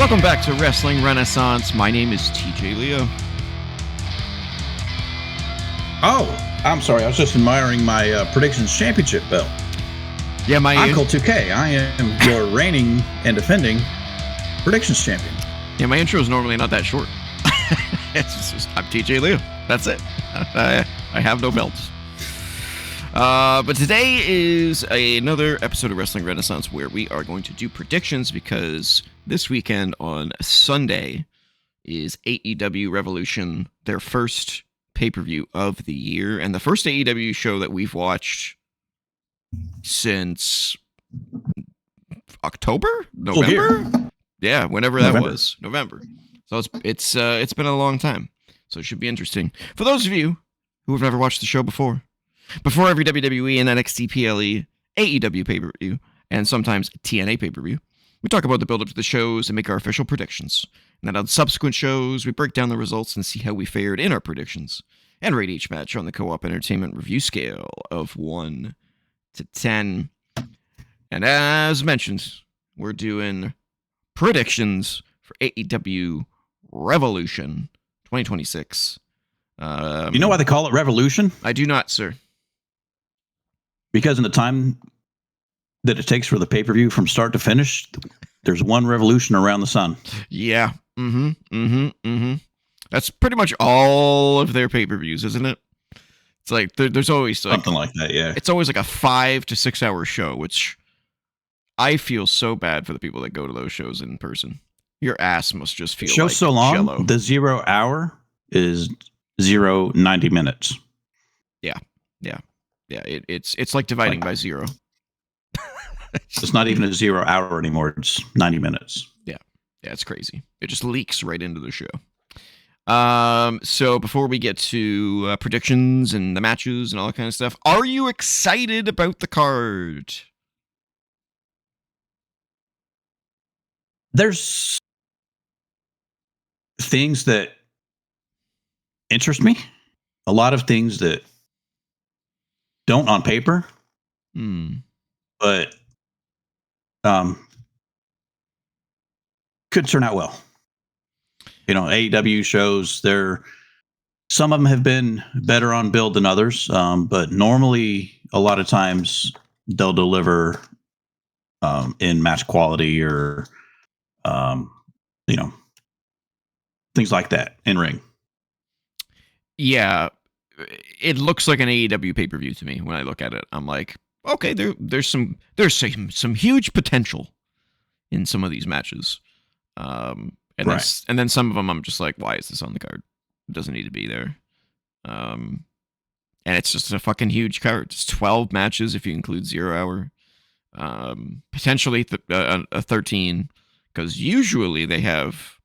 Welcome back to Wrestling Renaissance. My name is TJ Leo. Oh, I'm sorry. I was just admiring my predictions championship belt. Yeah, I'm Colt 2K. I am your reigning and defending predictions champion. Yeah, my intro is normally not that short. It's just, I'm TJ Leo. That's it. I have no belts. But today is another episode of Wrestling Renaissance where we are going to do predictions because this weekend on Sunday is AEW Revolution, their first pay-per-view of the year, and the first AEW show that we've watched since October? November? Yeah, whenever that was. November. So it's been a long time. So it should be interesting. For those of you who have never watched the show before every WWE and NXT PLE, AEW pay-per-view, and sometimes TNA pay-per-view, we talk about the build-up to the shows and make our official predictions. And then on subsequent shows, we break down the results and see how we fared in our predictions, and rate each match on the Co-op Entertainment review scale of 1 to 10. And as mentioned, we're doing predictions for AEW Revolution 2026. You know why they call it Revolution? I do not, sir. Because in the time that it takes for the pay-per-view from start to finish, there's one revolution around the sun. Yeah. That's pretty much all of their pay-per-views, isn't it? It's like there's always like, something like that, yeah. It's always like a 5 to 6 hour show, which I feel so bad for the people that go to those shows in person. Your ass must just feel show's like so long. jello. The 0 hour is 90 minutes. Yeah, it's like dividing by 0. It's not even a 0 hour anymore. It's 90 minutes. Yeah, it's crazy. It just leaks right into the show. So before we get to predictions and the matches and all that kind of stuff, are you excited about the card? There's things that interest me. A lot of things that don't on paper. But could turn out well. You know, AEW shows, some of them have been better on build than others, but normally a lot of times they'll deliver in match quality or things like that in ring. Yeah, it looks like an AEW pay-per-view to me when I look at it. I'm like, okay, there's some huge potential in some of these matches. And then some of them I'm just like, why is this on the card? It doesn't need to be there. And it's just a fucking huge card. It's 12 matches if you include 0 hour. Potentially a 13, because usually they have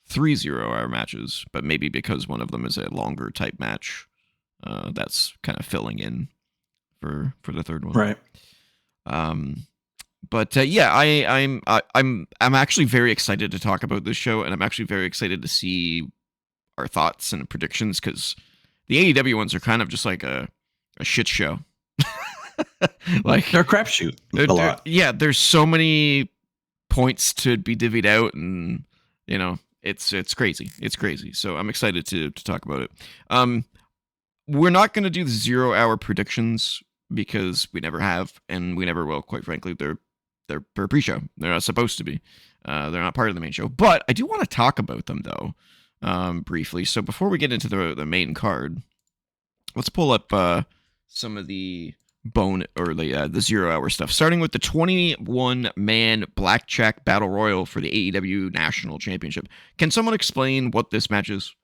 3 0-hour matches, but maybe because one of them is a longer type match, that's kind of filling in for the third one. Right. But yeah, I'm actually very excited to talk about this show, and I'm actually very excited to see our thoughts and predictions, because the AEW ones are kind of just like a shit show. Like they're a crapshoot a lot. Yeah, there's so many points to be divvied out, and you know, it's crazy. It's crazy. So I'm excited to talk about it. We're not going to do the 0 hour predictions because we never have, and we never will. Quite frankly, they're per pre-show. They're not supposed to be. They're not part of the main show. But I do want to talk about them though, briefly. So before we get into the main card, let's pull up some of the the 0 hour stuff. Starting with the 21-man Blackjack Battle Royal for the AEW National Championship. Can someone explain what this match is?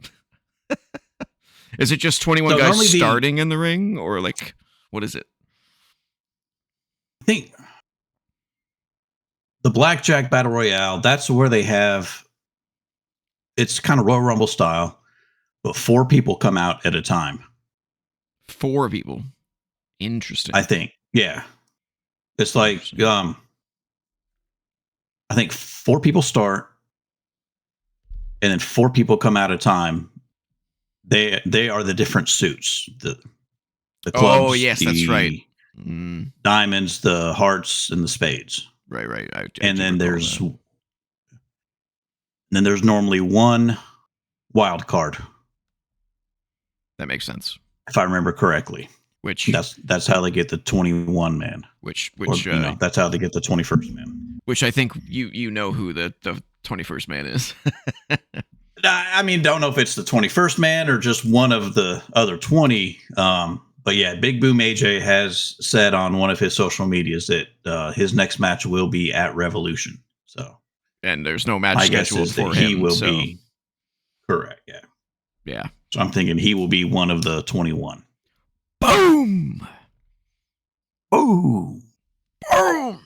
Is it just 21 guys starting in the ring, or like what is it? I think the Blackjack Battle Royale, that's where they have, it's kind of Royal Rumble style, but 4 people come out at a time. 4 people. Interesting. I think. Yeah. It's like I think 4 people start and then 4 people come out at a time. They are the different suits. The clubs. Oh, yes, that's right. Diamonds, the hearts, and the spades. Right. And then there's then there's normally one wild card, That makes sense. if I remember correctly. Which That's how they get the 21 man. Which That's how they get the 21st man. Which I think you know who the 21st man is. I mean, don't know if it's the 21st man or just one of the other 20. But yeah, Big Boom AJ has said on one of his social medias that his next match will be at Revolution. So, and there's no match my guess scheduled is for that him. he will be correct. Yeah. Yeah. So I'm thinking he will be one of the 21. Boom. Boom. Boom.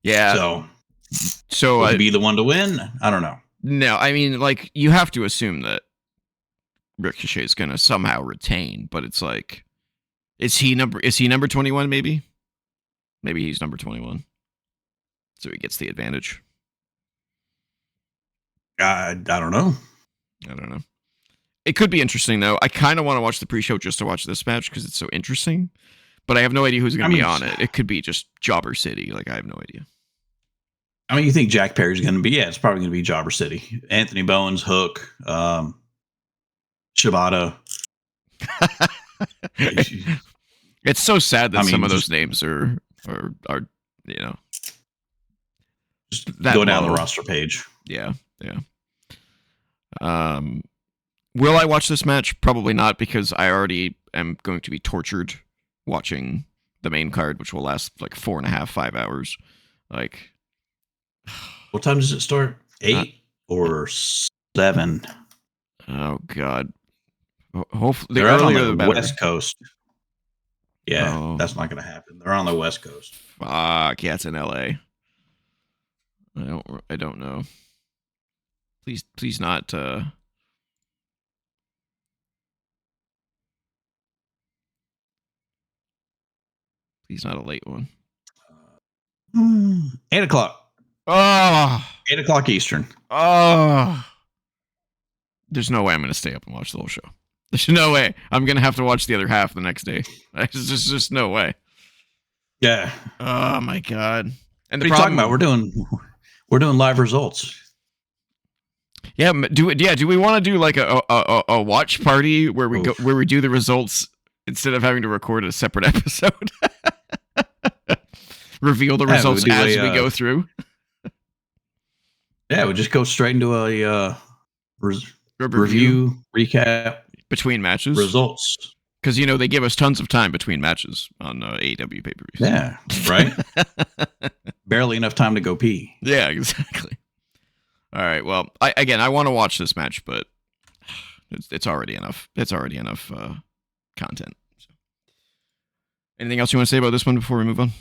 Yeah. So will he be the one to win? I don't know. No, I mean, like, you have to assume that Ricochet is going to somehow retain, but it's like, is he number 21? Maybe he's number 21, so he gets the advantage. I don't know. It could be interesting though. I kind of want to watch the pre-show just to watch this match because it's so interesting, but I have no idea who's going to be on it. It could be just Jobber City. Like, I have no idea. I mean, you think Jack Perry's going to be? Yeah, it's probably going to be Jobber City. Anthony Bowens, Hook, Shibata. It's so sad that some of those names are just go down the roster page. Yeah. Will I watch this match? Probably not, because I already am going to be tortured watching the main card, which will last like 4.5, 5 hours. Like, what time does it start? 8 or 7? Oh God! Hopefully, they're out on the West Coast. Yeah, that's not going to happen. They're on the West Coast. Fuck yeah, it's in LA. I don't know. Please not. Please not a late one. 8 o'clock. Oh, 8 o'clock Eastern. Oh, there's no way I'm going to stay up and watch the whole show. There's no way. I'm going to have to watch the other half the next day. There's just no way. Yeah. Oh my God. And what are you talking about? We're doing live results. Yeah. Do we want to do like a watch party where we do the results instead of having to record a separate episode? Reveal the results as we go through. Yeah, we just go straight into a review recap between matches results, because they give us tons of time between matches on AEW pay-per-views. Yeah, right. Barely enough time to go pee. Yeah, exactly. All right. Well, I want to watch this match, but it's already enough. It's already enough content. So. Anything else you want to say about this one before we move on?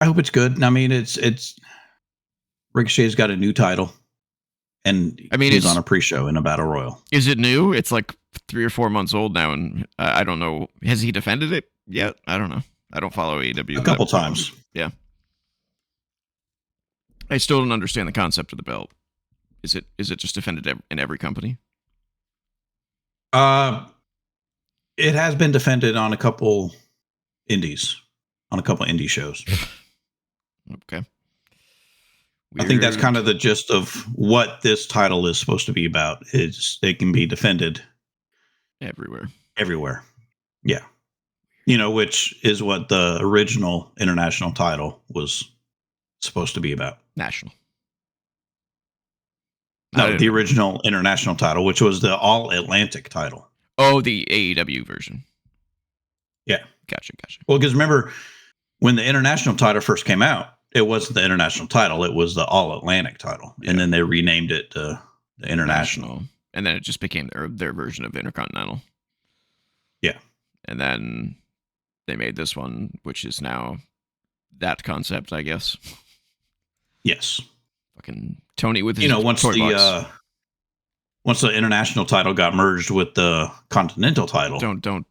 I hope it's good. I mean, it's Ricochet's got a new title, and he's on a pre-show in a battle royal. Is it new? It's like 3 or 4 months old now, and I don't know. Has he defended it yet? I don't know. I don't follow AEW a couple times. Yeah. I still don't understand the concept of the belt. Is it just defended in every company? It has been defended on a couple indies, on a couple indie shows. Okay. Weird. I think that's kind of the gist of what this title is supposed to be about. Is it can be defended everywhere. Yeah. Which is what the original international title was supposed to be about. National. No, the original international title, which was the All Atlantic title. Oh, the AEW version. Yeah. Gotcha. Well, because remember, when the international title first came out, it wasn't the international title. It was the All Atlantic title. Yeah. And then they renamed it the international. And then it just became their version of Intercontinental. Yeah. And then they made this one, which is now that concept, I guess. Yes. Fucking Tony with his once the international title got merged with the continental title. Don't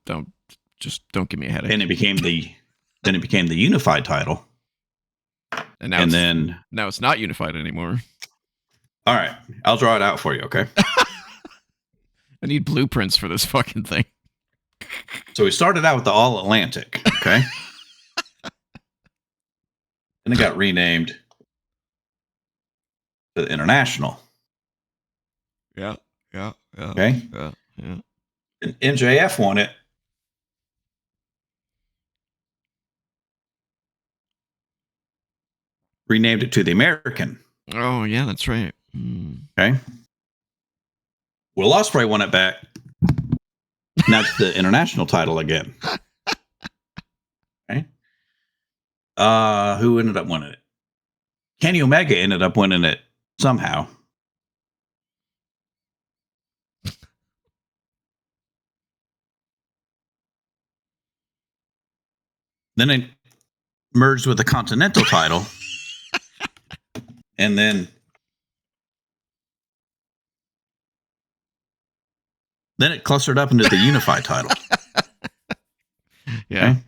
give me a headache. And it became the unified title. And now it's not unified anymore. All right, I'll draw it out for you, okay? I need blueprints for this fucking thing. So we started out with the All Atlantic, okay? And it got renamed to the International. Yeah. Okay. Yeah. And MJF won it. Renamed it to the American. Oh, yeah, that's right. Okay. Will Ospreay won it back. Now it's the international title again. Okay. Who ended up winning it? Kenny Omega ended up winning it somehow. Then it merged with the Continental title. And then it clustered up into the Unified title. Yeah. Okay?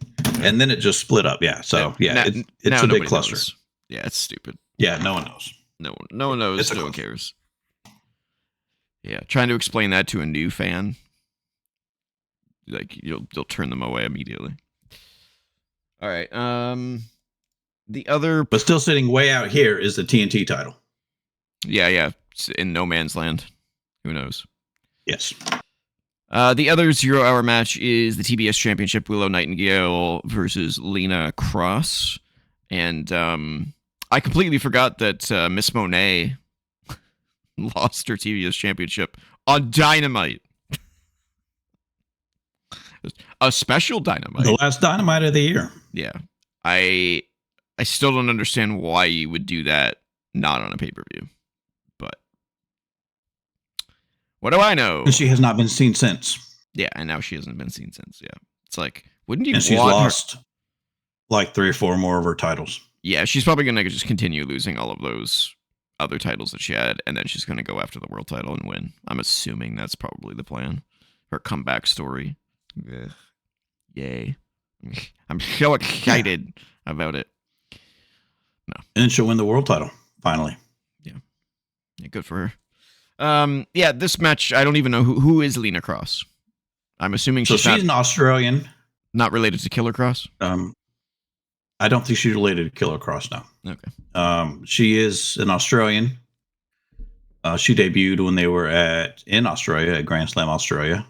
And then it just split up. Yeah. So, yeah, it's a big cluster. Knows. Yeah, it's stupid. Yeah, no one knows. No one knows. No one cares. Yeah, trying to explain that to a new fan, like you'll turn them away immediately. All right. The other, but still sitting way out here is the TNT title. Yeah, it's in no man's land. Who knows? Yes. The other 0-hour match is the TBS Championship, Willow Nightingale versus Lena Cross, and I completely forgot that Miss Monet lost her TBS Championship on Dynamite. A special Dynamite. The last Dynamite of the year. Yeah. I still don't understand why you would do that not on a pay-per-view. But what do I know? She has not been seen since. Yeah, and now she hasn't been seen since. Yeah. It's like, wouldn't you and she's lost like 3 or 4 more of her titles. Yeah, she's probably going to just continue losing all of those other titles that she had, and then she's going to go after the world title and win. I'm assuming that's probably the plan. Her comeback story. Ugh. Yay. I'm so excited about it. No. And she'll win the world title, finally. Yeah, good for her. Yeah, this match, I don't even know who is Lena Cross. I'm assuming she's an Australian. Not related to Killer Cross? I don't think she's related to Killer Cross now. Okay. She is an Australian. She debuted when they were in Australia, at Grand Slam Australia.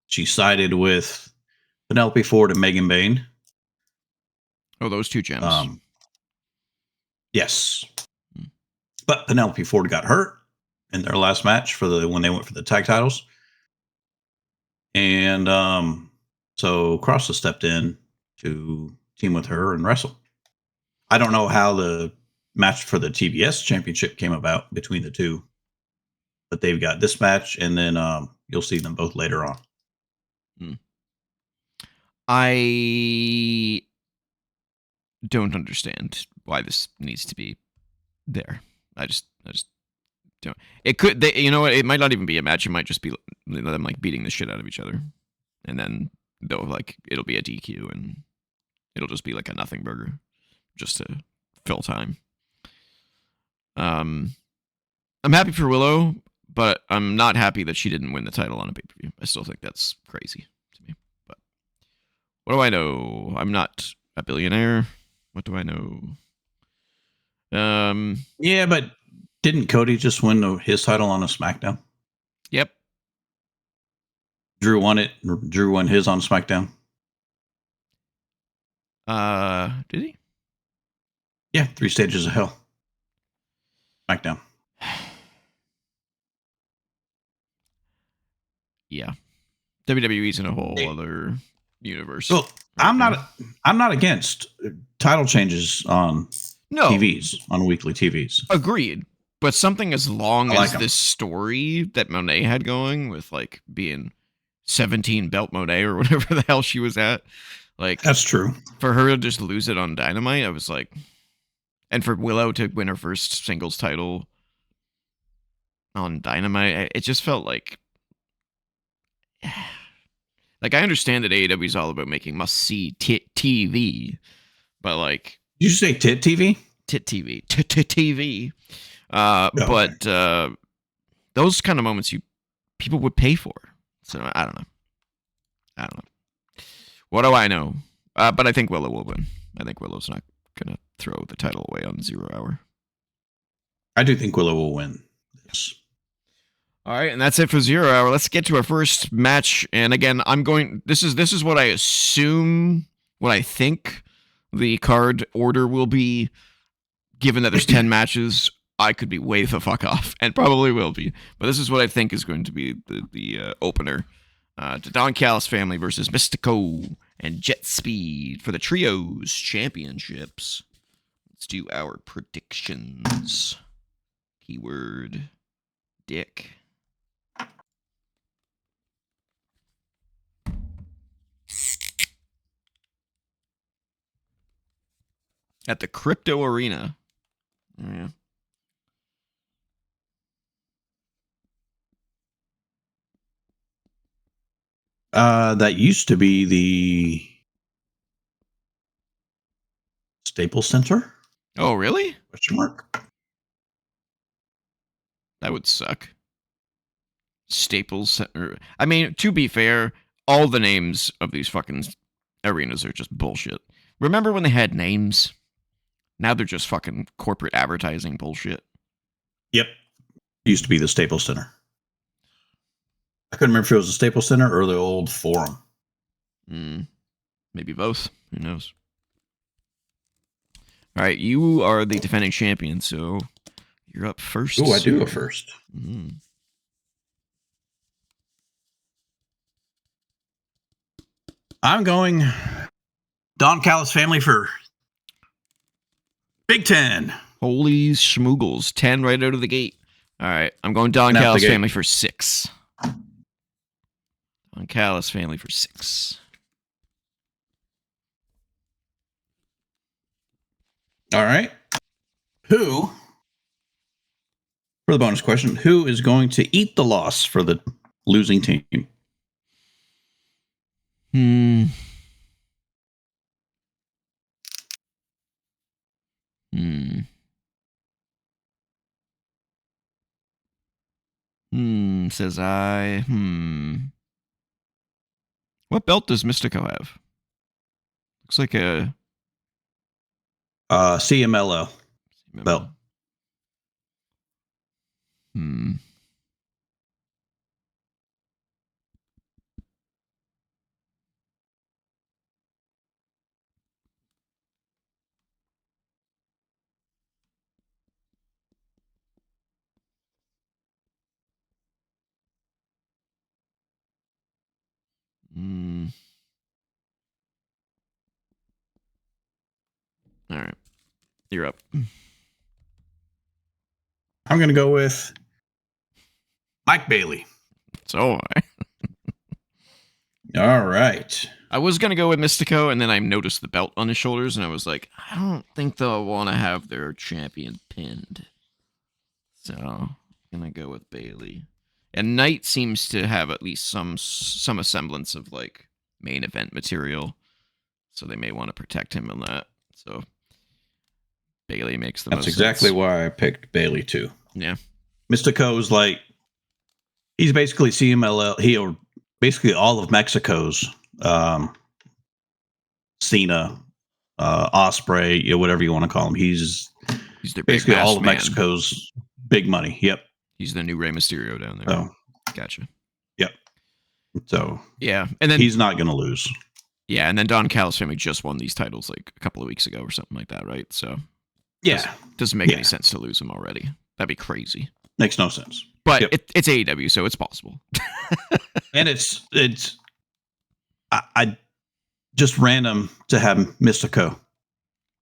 She sided with Penelope Ford and Megan Bayne. Oh, those two gems. Yes. But Penelope Ford got hurt in their last match when they went for the tag titles. And so Cross has stepped in to team with her and wrestle. I don't know how the match for the TBS championship came about between the two, but they've got this match, and then you'll see them both later on. I don't understand why this needs to be there. I just don't. It could, you know what? It might not even be a match. It might just be them like beating the shit out of each other, and then it'll be a DQ, and it'll just be like a nothing burger, just to fill time. I'm happy for Willow, but I'm not happy that she didn't win the title on a pay-per-view. I still think that's crazy to me. But what do I know? I'm not a billionaire. What do I know? Yeah, but didn't Cody just win his title on a SmackDown? Yep. Drew won it. Drew won his on SmackDown. Did he? Yeah, 3 Stages of Hell. SmackDown. Yeah. WWE's in a whole other universe. Well, I'm not against title changes on TVs, on weekly TVs. Agreed. But something as long as this story that Monet had going with like being 17 belt Monet or whatever the hell she was at. Like, that's true. For her to just lose it on Dynamite, I was like, and for Willow to win her first singles title on Dynamite, it just felt like I understand that AEW is all about making must-see TV, but like, did you say tit TV? Tit TV, TV. But those kind of moments people would pay for. So I don't know. What do I know? But I think Willow will win. I think Willow's not gonna throw the title away on 0 Hour. I do think Willow will win this. All right, and that's it for 0 Hour. Let's get to our first match. And again, this is what I assume, what I think the card order will be. Given that there's 10 matches, I could be way the fuck off, and probably will be. But this is what I think is going to be the opener. The Don Callis family versus Mystico and Jet Speed for the Trios Championships. Let's do our predictions. Keyword Dick. At the Crypto Arena. Oh, yeah. That used to be the Staples Center? Oh, really? Question mark. That would suck. Staples Center. I mean, to be fair, all the names of these fucking arenas are just bullshit. Remember when they had names? Now they're just fucking corporate advertising bullshit. Yep. Used to be the Staples Center. I couldn't remember if it was the Staples Center or the old Forum. Maybe both. Who knows? All right, you are the defending champion, so you're up first. Oh, I do go first. Mm-hmm. I'm going Don Callis family for Big 10. Holy schmoogles. 10 right out of the gate. All right, I'm going Don Callis family for 6. Don Callis family for 6. All right. Who, for the bonus question, who is going to eat the loss for the losing team? Says I. What belt does Mystico have? Looks like a CMLL belt. All right. You're up. I'm going to go with Mike Bailey. So, all right. I was going to go with Mystico, and then I noticed the belt on his shoulders, and I was like, I don't think they'll want to have their champion pinned. So, I'm going to go with Bailey. And Knight seems to have at least some semblance of, like, main event material. So they may want to protect him in that. So, Bailey makes the most sense. That's exactly why I picked Bailey, too. Yeah. Mystico's like, he's basically CMLL, basically all of Mexico's Cena, Osprey, whatever you want to call him. He's their basically all of man. Mexico's big money. Yep. He's the new Rey Mysterio down there. Oh, gotcha. Yep. So yeah, and then he's not going to lose. Yeah, and then Don Callis family just won these titles like a couple of weeks ago or something like that, right? So yeah, doesn't make any sense to lose them already. That'd be crazy. Makes no sense. But it's AEW, so it's possible. And it's I just random to have Mystico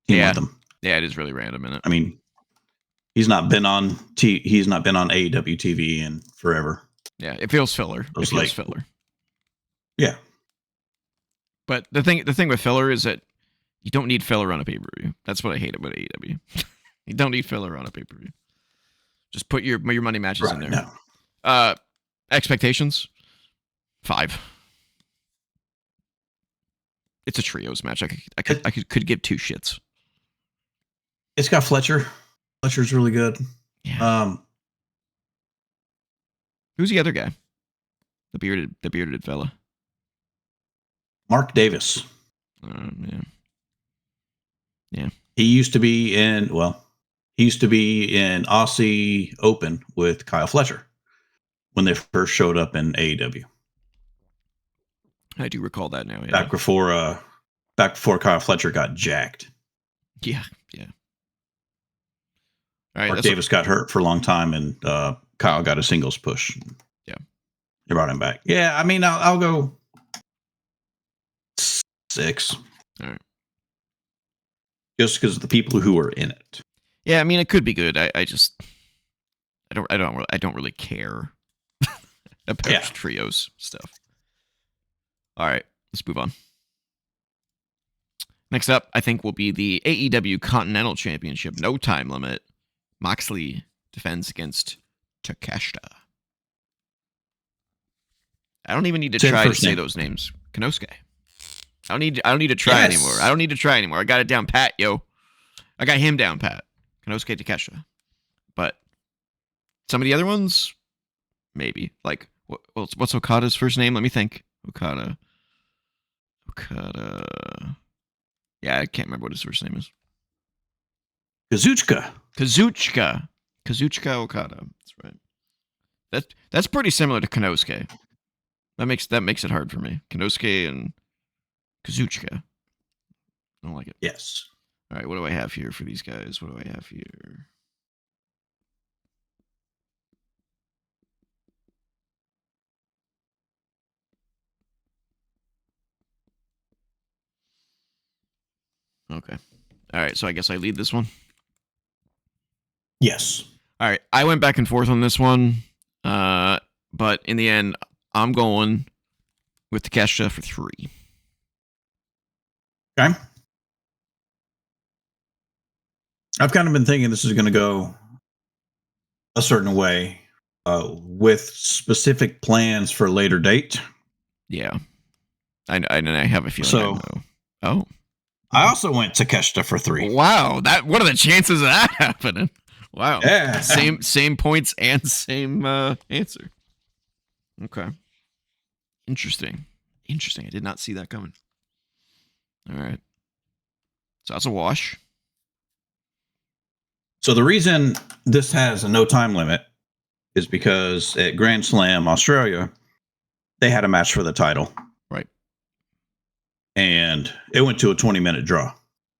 team with them. Yeah, it is really random, isn't it? I mean, he's not been on AEW TV in forever. Yeah, it feels filler. It feels filler. Yeah. But the thing with filler is that you don't need filler on a pay-per-view. That's what I hate about AEW. You don't need filler on a pay-per-view. Just put your money matches in there. No. Expectations 5. It's a trios match. I could give 2 shits. It's got Fletcher. Fletcher's really good. Yeah. Who's the other guy? The bearded fella. Mark Davis. Yeah. he used to be in Aussie Open with Kyle Fletcher when they first showed up in AEW. I do recall that now. Yeah. Back before Kyle Fletcher got jacked. Yeah. All right. Mark Davis got hurt for a long time, and Kyle got a singles push. Yeah. They brought him back. Yeah, I mean, I'll go 6. All right. Just because of the people who are in it. Yeah, I mean, it could be good. I don't really care about trios stuff. All right, let's move on. Next up, I think will be the AEW Continental Championship. No time limit. Moxley defends against Takeshita. I don't even need to try to say those names. Konosuke. I don't need to try anymore. I don't need to try anymore. I got it down pat, yo. I got him down pat. Konosuke Takeshita. But some of the other ones, maybe. Like, what's Okada's first name? Let me think. Okada. Yeah, I can't remember what his first name is. Kazuchika Okada. That's right. That's pretty similar to Konosuke. That makes it hard for me. Konosuke and Kazuchika. I don't like it. Yes. All right, what do I have here for these guys? What do I have here? Okay. All right, so I guess I lead this one. Yes. All right, I went back and forth on this one, but in the end, I'm going with Takeshita for 3. Okay. I've kind of been thinking this is going to go a certain way with specific plans for a later date. Yeah. I have a feeling. So, I know. I also went Takeshita for 3. Wow. What are the chances of that happening? Wow. Yeah. Same points and same answer. Okay. Interesting. I did not see that coming. All right. So that's a wash. So the reason this has a no time limit is because at Grand Slam Australia, they had a match for the title. Right. And it went to a 20-minute draw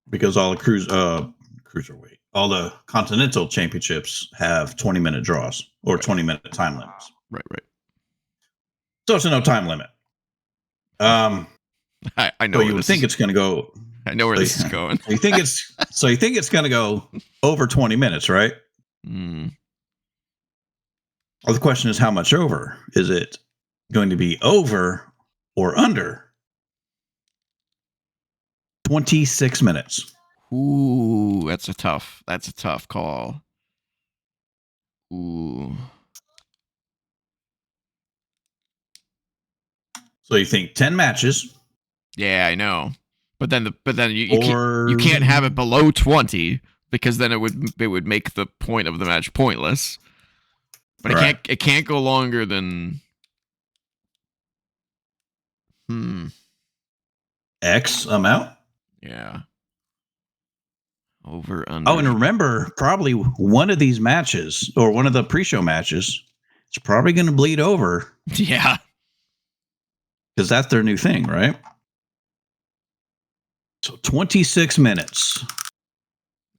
because all the cruiserweight, all the continental championships have 20-minute draws or 20-minute time limits. Right. So it's a no time limit. I know. So you would think it's going to go. I know where this is going. You think it's going to go over 20 minutes, right? Mm. Well, the question is, how much over? Is it going to be over or under 26 minutes? Ooh, that's a tough call. Ooh. So you think 10 matches? Yeah, I know. But then you can't have it below 20 because then it would make the point of the match pointless. But it can't go longer than X amount? Yeah. Over under. Oh, and remember, probably one of these matches or one of the pre-show matches is probably going to bleed over. Yeah. Because that's their new thing, right? So 26 minutes.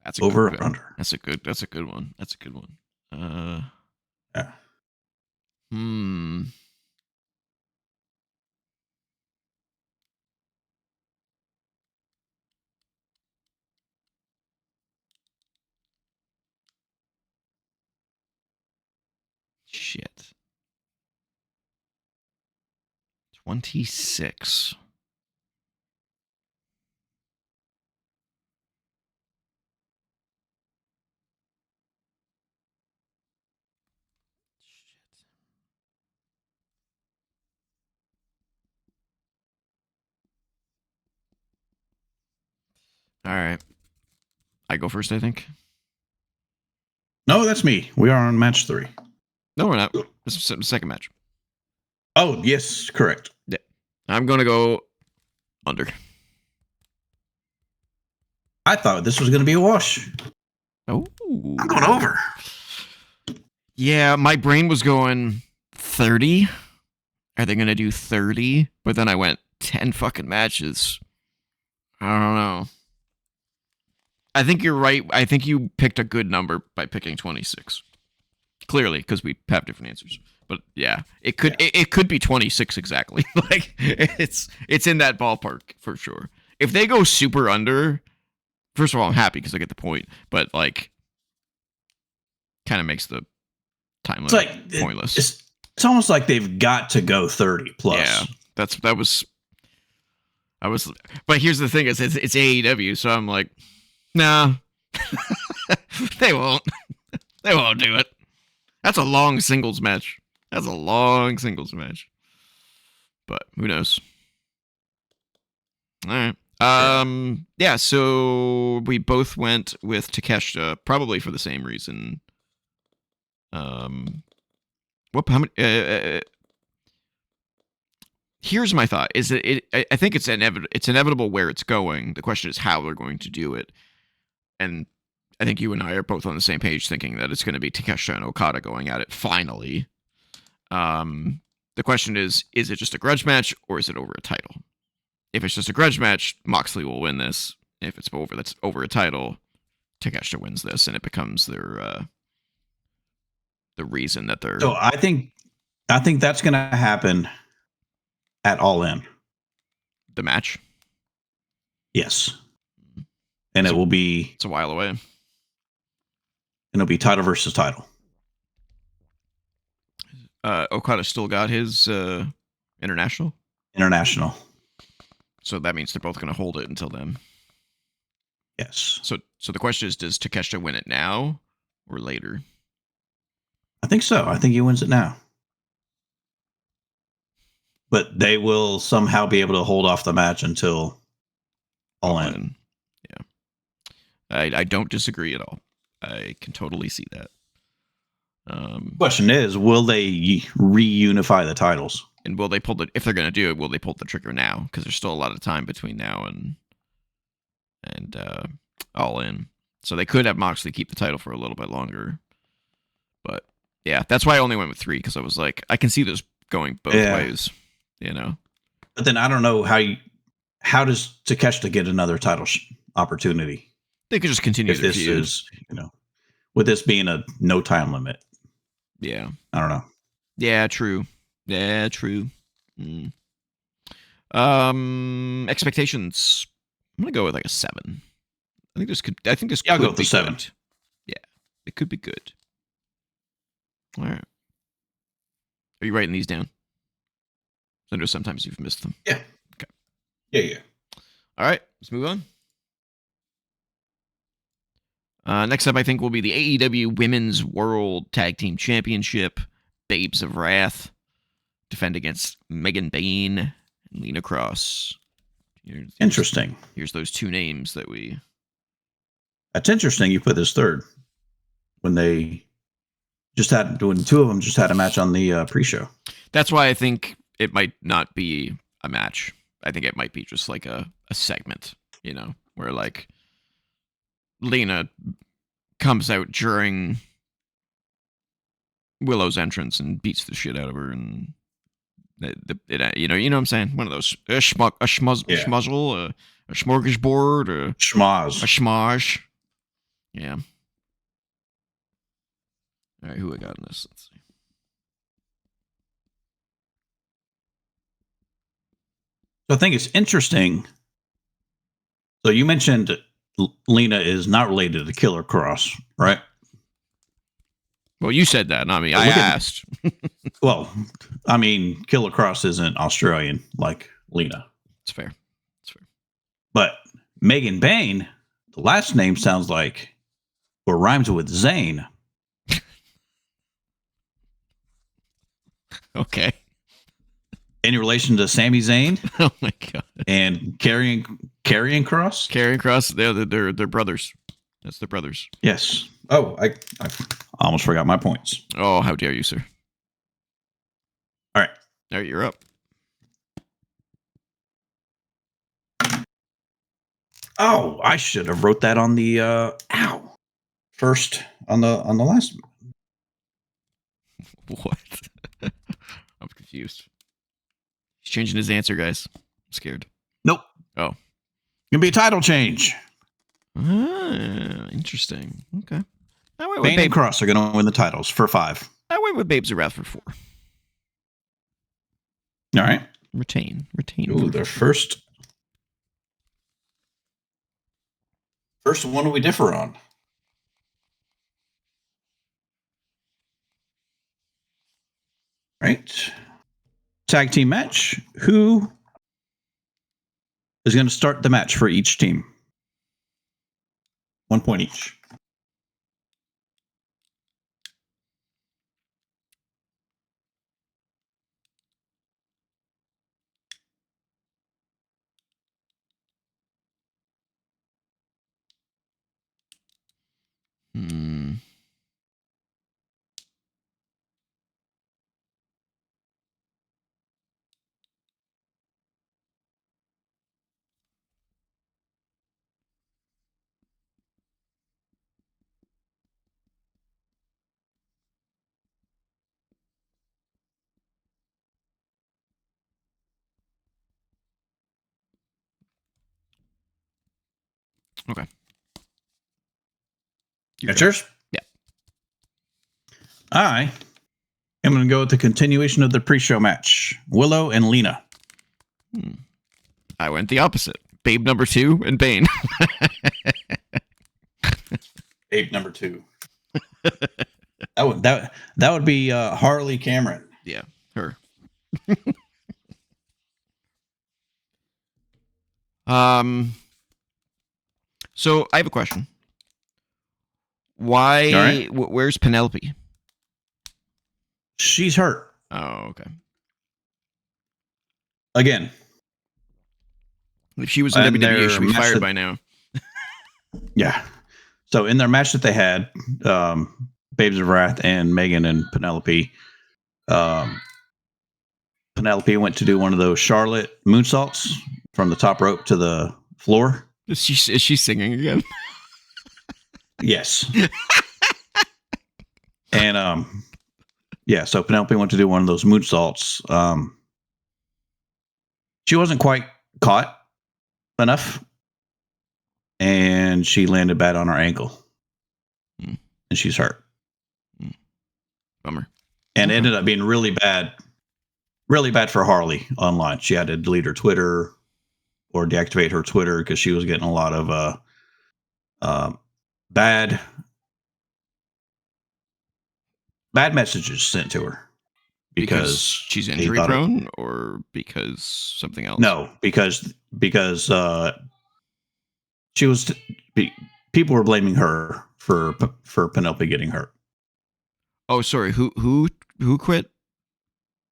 That's over or under. That's a good one. Yeah. Shit. 26. All right. I go first, I think. No, that's me. We are on match 3. No, we're not. This is the second match. Oh, yes, correct. Yeah. I'm going to go under. I thought this was going to be a wash. Oh, I'm going over. Yeah, my brain was going 30. Are they going to do 30? But then I went 10 fucking matches. I don't know. I think you're right. I think you picked a good number by picking 26. Clearly, because we have different answers. But yeah, it could be 26 exactly. Like it's in that ballpark for sure. If they go super under, first of all, I'm happy because I get the point. But like, kind of makes the time limit pointless. It's almost like they've got to go 30 plus. Yeah, I was. But here's the thing: it's AEW, so I'm like, nah, they won't. They won't do it. That's a long singles match. But who knows? All right. Yeah, so we both went with Takeshita, probably for the same reason. How many here's my thought: is I think it's inevitable where it's going. The question is how they're going to do it, and I think you and I are both on the same page, thinking that it's going to be Takeshita and Okada going at it finally. The question is it just a grudge match or is it over a title? If it's just a grudge match, Moxley will win this. If it's over a title, Takeshita wins this, and it becomes their the reason that they're. So I think that's going to happen at All In. The match. Yes, and it will be. It's a while away. And it'll be title versus title. Okada still got his international. So that means they're both going to hold it until then. Yes. So the question is, does Takeshita win it now or later? I think so. I think he wins it now. But they will somehow be able to hold off the match until All In. Yeah. I don't disagree at all. I can totally see that. Question is, will they reunify the titles? And will they if they're going to do it, will they pull the trigger now? Because there's still a lot of time between now and All In. So they could have Moxley keep the title for a little bit longer. But yeah, that's why I only went with 3, because I was like, I can see this going both ways, you know. But then I don't know how does Takeshita get another title opportunity? They could just continue if this feud. Is, with this being a no time limit. Yeah. I don't know. Yeah, true. Expectations. I'm gonna go with like a 7. I think this could. I'll go with the 7. Good. Yeah, it could be good. All right. Are you writing these down? I know sometimes you've missed them. Yeah. Okay. Yeah. All right. Let's move on. Next up, I think, will be the AEW Women's World Tag Team Championship. Babes of Wrath defend against Megan Bayne and Lena Cross. Interesting. Here's those 2 names that we. That's interesting. You put this 3rd when they when 2 of them just had a match on the pre-show. That's why I think it might not be a match. I think it might be just like a segment, where like Lena comes out during Willow's entrance and beats the shit out of her, and you know what I'm saying? One of those a smorgasbord, or a schmoz. Yeah. All right, who I got in this? Let's see. So I think it's interesting. So you mentioned Lena is not related to Killer Cross, right? Well, you said that, not me. I asked. Well, I mean, Killer Cross isn't Australian like Lena. It's fair. But Megan Bayne, the last name sounds like, or rhymes with Zane. Okay. Any relation to Sami Zayn? Oh my god. And Karrion Cross? Karrion Cross, they're brothers. That's their brothers. Yes. Oh, I almost forgot my points. Oh, how dare you, sir. All right. All right, you're up. Oh, I should have wrote that on the first on the last. What? I'm confused. He's changing his answer, guys. I'm scared. Nope. Oh. Gonna be a title change. Interesting. Okay. I went with Bane and Babe. Cross are gonna win the titles for 5. I went with Babes of Wrath for 4. All right. Retain. Ooh, their first one we differ on. Right. Tag team match. Who is going to start the match for each team? 1 point each. Okay. That's yours? Yeah. I am going to go with the continuation of the pre-show match. Willow and Lena. I went the opposite. Babe number 2 and Bane. Babe number 2. that would be Harley Cameron. Yeah, her. So I have a question. Why? Right. Where's Penelope? She's hurt. Oh, okay. Again. If she was in WWE, she'd be fired by now. Yeah. So in their match that they had, Babes of Wrath and Megan and Penelope, Penelope went to do one of those Charlotte moonsaults from the top rope to the floor. Is she singing again? Yes. And yeah, so Penelope went to do one of those moonsaults. She wasn't quite caught enough, and she landed bad on her ankle, and she's hurt. Bummer. And it ended up being really bad for Harley online. She had to delete her Twitter or deactivate her Twitter because she was getting a lot of bad messages sent to her because she's injury prone or because something else. No, because she was people were blaming her for Penelope getting hurt. Oh, sorry. Who quit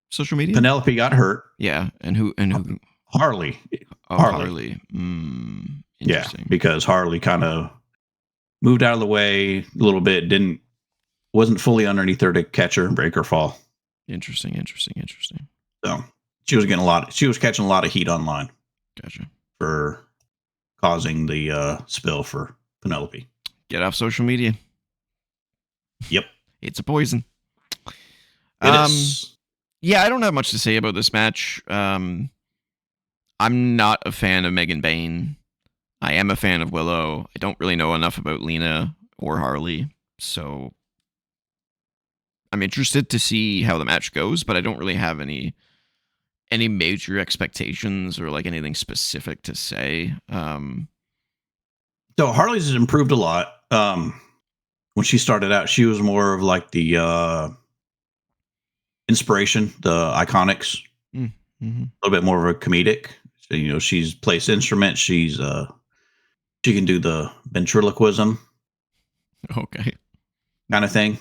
social media? Penelope got hurt. Yeah, and who? Harley. Oh, Harley. Interesting. Yeah, because Harley kind of moved out of the way a little bit. Wasn't fully underneath her to catch her and break her fall. Interesting. So she was catching a lot of heat online. Gotcha. For causing the spill for Penelope. Get off social media. Yep. It's a poison. It is. Yeah, I don't have much to say about this match. I'm not a fan of Megan Bane. I am a fan of Willow. I don't really know enough about Lena or Harley, so I'm interested to see how the match goes, but I don't really have any major expectations or like anything specific to say. So Harley's has improved a lot. When she started out, she was more of like the inspiration, the Iconics, a little bit more of a comedic. So, she's plays instruments. She can do the ventriloquism, okay, kind of thing.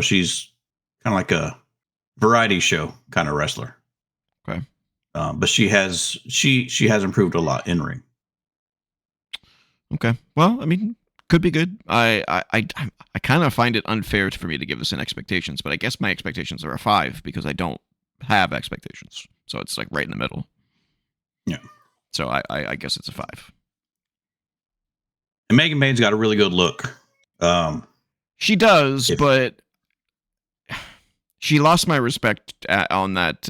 She's kind of like a variety show kind of wrestler. Okay, but she has improved a lot in ring. Okay, well, I mean, could be good. I kind of find it unfair for me to give this an expectations, but I guess my expectations are a 5 because I don't have expectations, so it's like right in the middle. Yeah. So I guess it's a 5. And Megan Bane's got a really good look. She does, but she lost my respect on that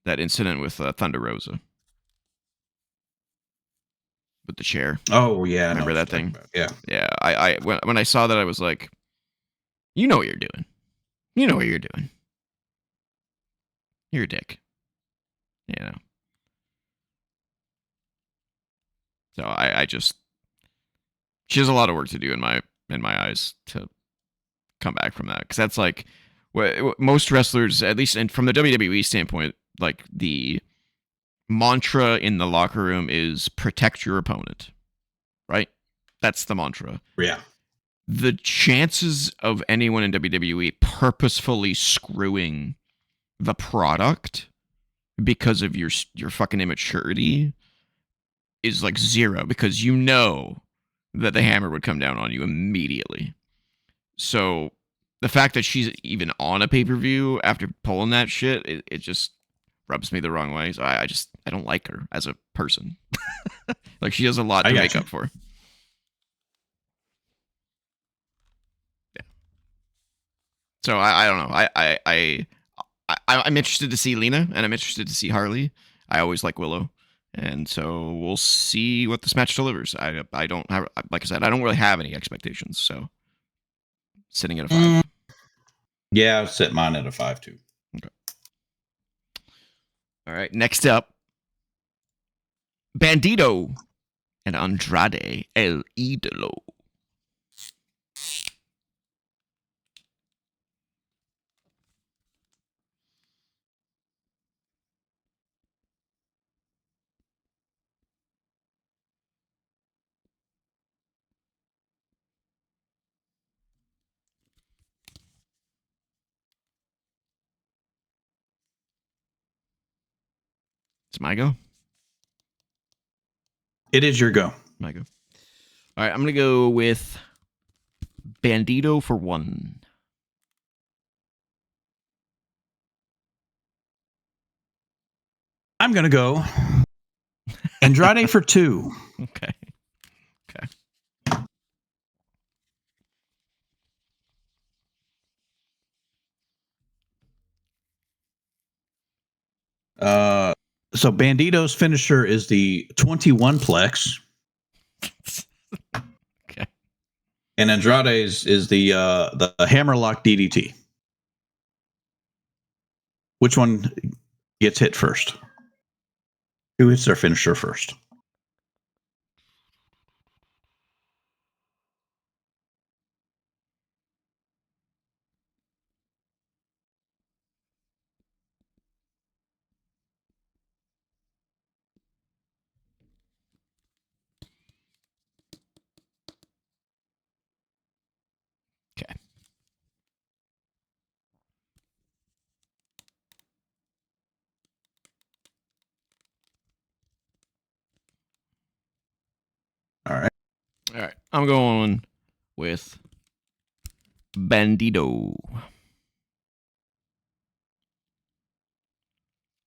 that incident with Thunder Rosa with the chair. Oh yeah, remember that thing? Yeah, yeah. I when I saw that, I was like, you know what you're doing. You know what you're doing. You're a dick. You know. So I just, she has a lot of work to do in my eyes to come back from that, because that's like what most wrestlers, at least from the WWE standpoint, like the mantra in the locker room is protect your opponent, right? That's the mantra. Yeah. The chances of anyone in WWE purposefully screwing the product because of your fucking immaturity is like zero, because you know that the hammer would come down on you immediately. So the fact that she's even on a pay-per-view after pulling that shit, it just rubs me the wrong way. So I don't like her as a person. Like, she has a lot to make up for. Yeah. So I don't know. I'm interested to see Lena, and I'm interested to see Harley. I always like Willow, and so we'll see what this match delivers. I don't have, like I said, I don't really have any expectations. So sitting at a 5. Yeah, I'll set mine at a 5 too. Okay. All right. Next up, Bandito and Andrade El Idolo. It's my go. It is your go. My go. All right. I'm going to go with Bandito for 1. I'm going to go Andrade for 2. Okay. So Bandito's finisher is the 21 plex. Okay. And Andrade's is the hammerlock DDT. Which one gets hit first? Who hits their finisher first? Okay. All right. All right. I'm going with Bandito.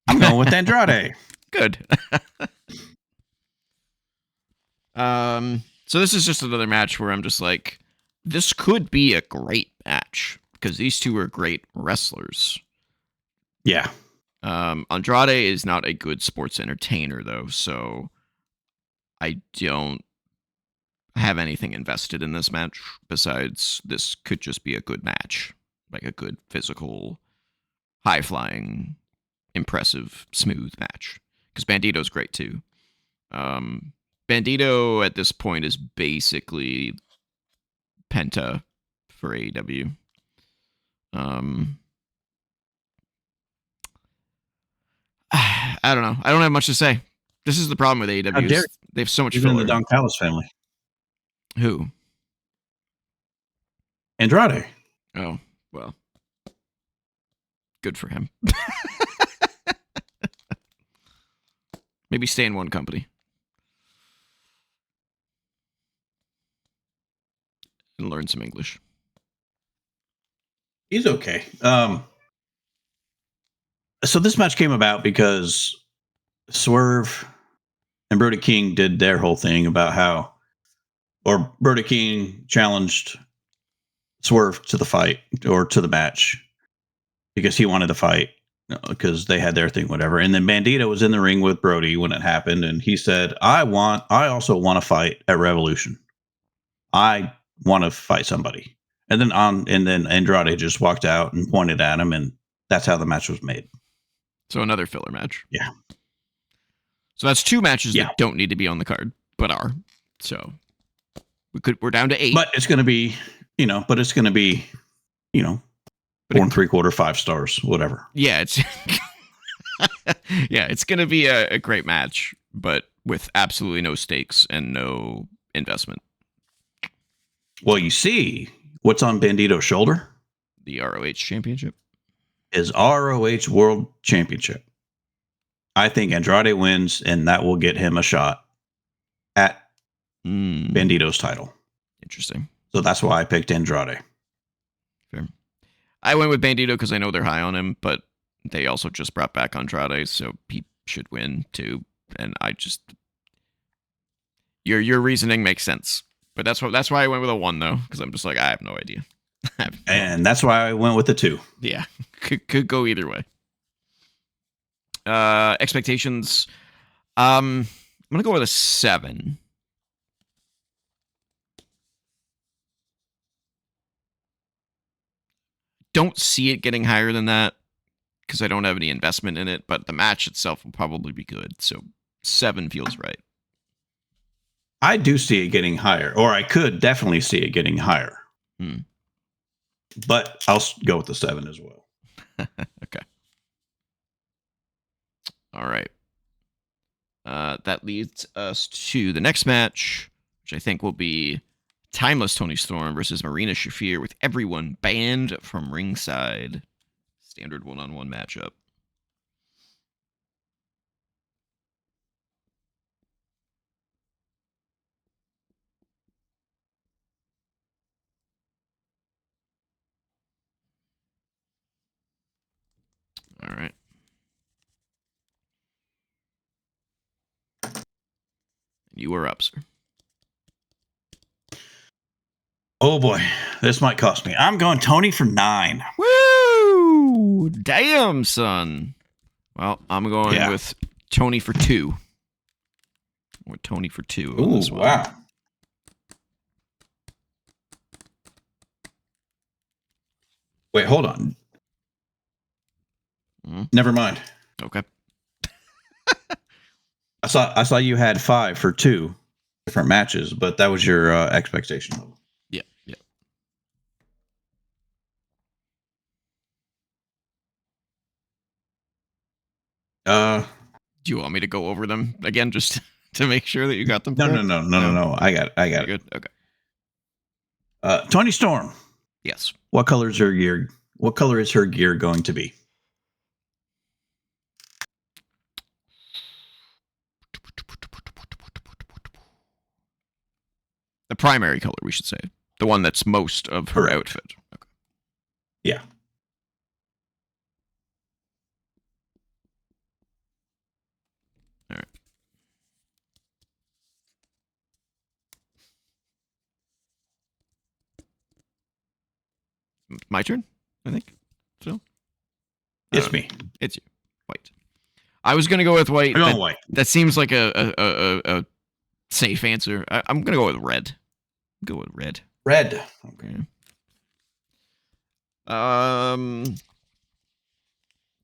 I'm going with Andrade. Good. So this is just another match where I'm just like, this could be a great match because these two are great wrestlers. Yeah. Andrade is not a good sports entertainer though, so I don't have anything invested in this match besides this could just be a good match, like a good physical, high-flying, impressive, smooth match. Because Bandito's great too. Bandito at this point is basically Penta for AEW. I don't know. I don't have much to say. This is the problem with AEW. They have so much filler. In the Don Callis family. Who? Andrade. Oh, well. Good for him. Maybe stay in one company. And learn some English. He's okay. So this match came about because Swerve and Brody King did their whole thing about how, or Brody King challenged Swerve to the fight or to the match because he wanted to fight because they had their thing, whatever. And then Bandito was in the ring with Brody when it happened, and he said, I also want to fight at Revolution. I want to fight somebody. And then Andrade just walked out and pointed at him, and that's how the match was made. So another filler match. Yeah. So that's 2 matches that don't need to be on the card, but are. So we're down to 8. But it's going to be, 4 3/4, 5 stars, whatever. Yeah, it's it's going to be a great match, but with absolutely no stakes and no investment. Well, you see what's on Bandito's shoulder? The ROH Championship. Is ROH World Championship. I think Andrade wins, and that will get him a shot at Bandito's title. Interesting. So that's why I picked Andrade. Fair. I went with Bandito because I know they're high on him, but they also just brought back Andrade, so he should win too. And I just your reasoning makes sense, but that's why I went with a 1 though, because I'm just like, I have no idea. And that's why I went with the 2. Yeah, could go either way. Expectations. I'm gonna go with a 7. Don't see it getting higher than that because I don't have any investment in it, but the match itself will probably be good. So 7 feels right. I do see it getting higher, or I could definitely see it getting higher. But I'll go with the 7 as well. Okay. All right. That leads us to the next match, which I think will be Timeless Tony Storm versus Marina Shafir with everyone banned from ringside. Standard 1-on-1 matchup. All right. You are up, sir. Oh boy, this might cost me. I'm going Tony for 9. Woo! Damn, son. Well, I'm going with Tony for 2. Or Tony for 2. Ooh, wow. Wait, hold on. Never mind. Okay. I saw you had 5 for 2 different matches, but that was your expectation level. Yeah. Do you want me to go over them again just to make sure that you got them? No. I got it. Good. Okay. Tony Storm. Yes. What color is her gear? What color is her gear going to be? The primary color, we should say. The one that's most of her outfit. Okay. Yeah. All right. My turn, I think. So It's me. It's you. White. I was gonna go with white. I'm going white. That seems like a safe answer. I'm gonna go with red. Go with red. Red. Okay.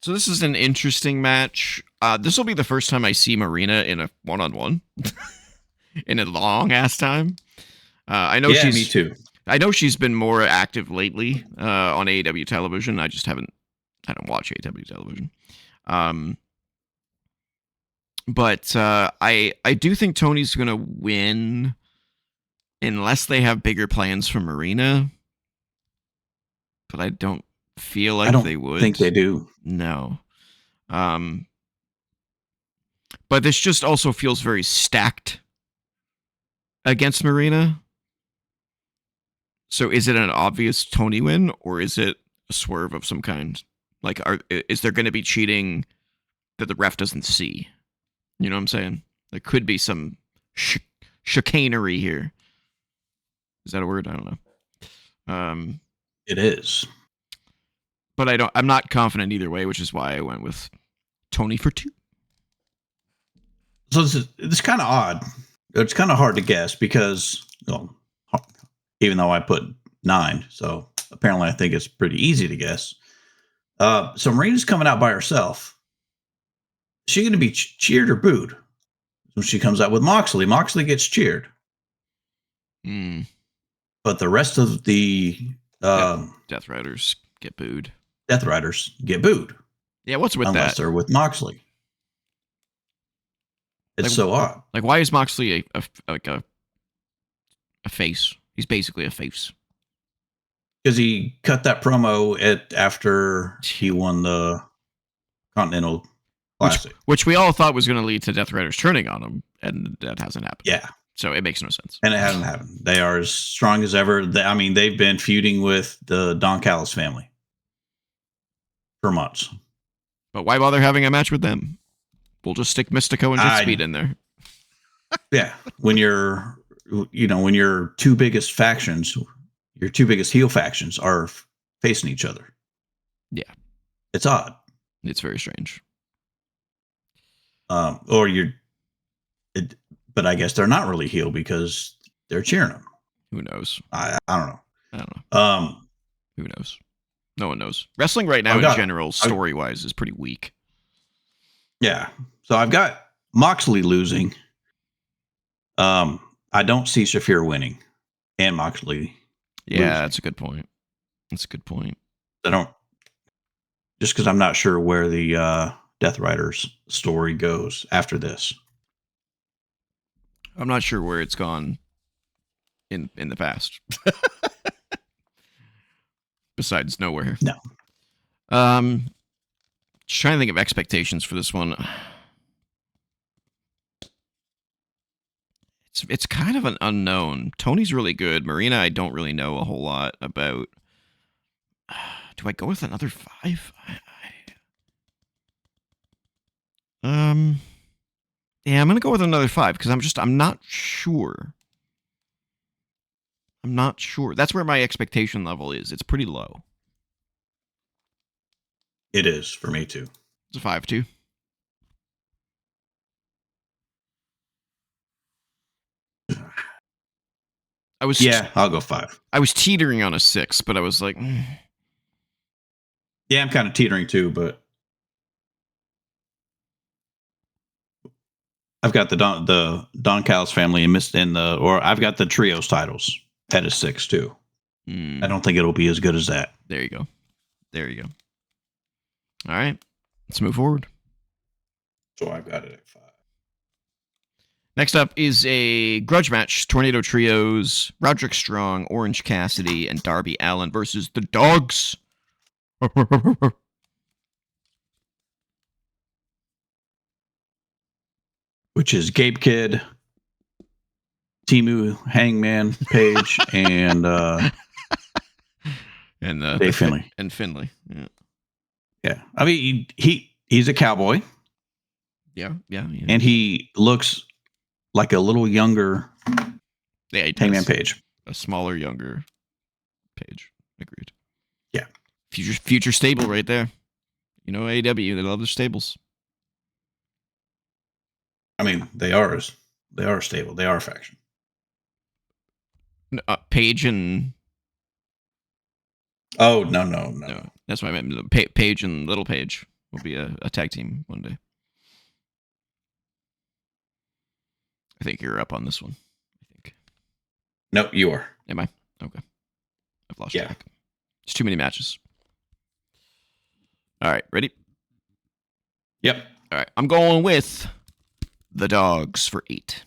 So this is an interesting match. This will be the first time I see Marina in a 1-on-1 in a long ass time. I know she's. Me too. I know she's been more active lately on AEW television. I just haven't watched AEW television. But I do think Tony's gonna win unless they have bigger plans for Marina. But I don't feel like they would. I think they do. No. But this just also feels very stacked against Marina. So is it an obvious Tony win, or is it a swerve of some kind? Like, is there going to be cheating that the ref doesn't see? You know what I'm saying? There could be some chicanery here. Is that a word? I don't know. It is. But I'm not confident either way, which is why I went with Tony for 2. So it's kind of odd. It's kind of hard to guess because, even though I put 9, so apparently I think it's pretty easy to guess. So Marina's coming out by herself. Is she going to be cheered or booed? When she comes out with Moxley, Moxley gets cheered. But the rest of the Death Riders get booed. Death Riders get booed. Yeah, what's with unless that? they're with Moxley. It's so odd. Like, why is Moxley a face? He's basically a face. Because he cut that promo after he won the Continental Classic. Which we all thought was going to lead to Death Riders turning on him, and that hasn't happened. Yeah. So it makes no sense. And it hasn't happened. They are as strong as ever. They've been feuding with the Don Callis family for months. But why bother having a match with them? We'll just stick Mystico and Jet Speed in there. Yeah. When your 2 biggest factions, your 2 biggest heel factions are facing each other. Yeah. It's odd. It's very strange. But I guess they're not really heel because they're cheering them. Who knows? I don't know. I don't know. Who knows? No one knows. Wrestling right now in general, story-wise, is pretty weak. Yeah. So I've got Moxley losing. I don't see Shafir winning and Moxley. Yeah, that's a good point. I don't, just because I'm not sure where the Death Riders story goes after this. I'm not sure where it's gone in the past. Besides nowhere. No. Just trying to think of expectations for this one. It's kind of an unknown. Tony's really good. Marina, I don't really know a whole lot about. Do I go with another 5? Yeah, I'm gonna go with another 5 because I'm not sure. That's where my expectation level is. It's pretty low. It is for me too. It's a 5 too. I'll go 5. I was teetering on a 6, but I was like, Yeah, I'm kind of teetering too, but I've got the Don Callis family or I've got the trios titles at a 6 too. I don't think it'll be as good as that. There you go. All right, let's move forward. So I've got it at 5. Next up is a grudge match. Tornado Trios, Roderick Strong, Orange Cassidy, and Darby Allin versus the Dogs. Which is Gabe Kidd, Timu, Hangman Page, and Dave Finlay. And Finlay. Yeah. I mean, he's a cowboy. Yeah. And he looks like a little younger Hangman Page. A smaller, younger Page. Agreed. Yeah. Future stable right there. You know, AEW, they love their stables. I mean, they are stable. They are a faction. Page and... Oh, no. That's what I meant. Page and Little Page will be a tag team one day. I think you're up on this one. No, you are. Am I? Okay. I've lost track. It's too many matches. All right, ready? Yep. All right, I'm going with the Dogs for 8.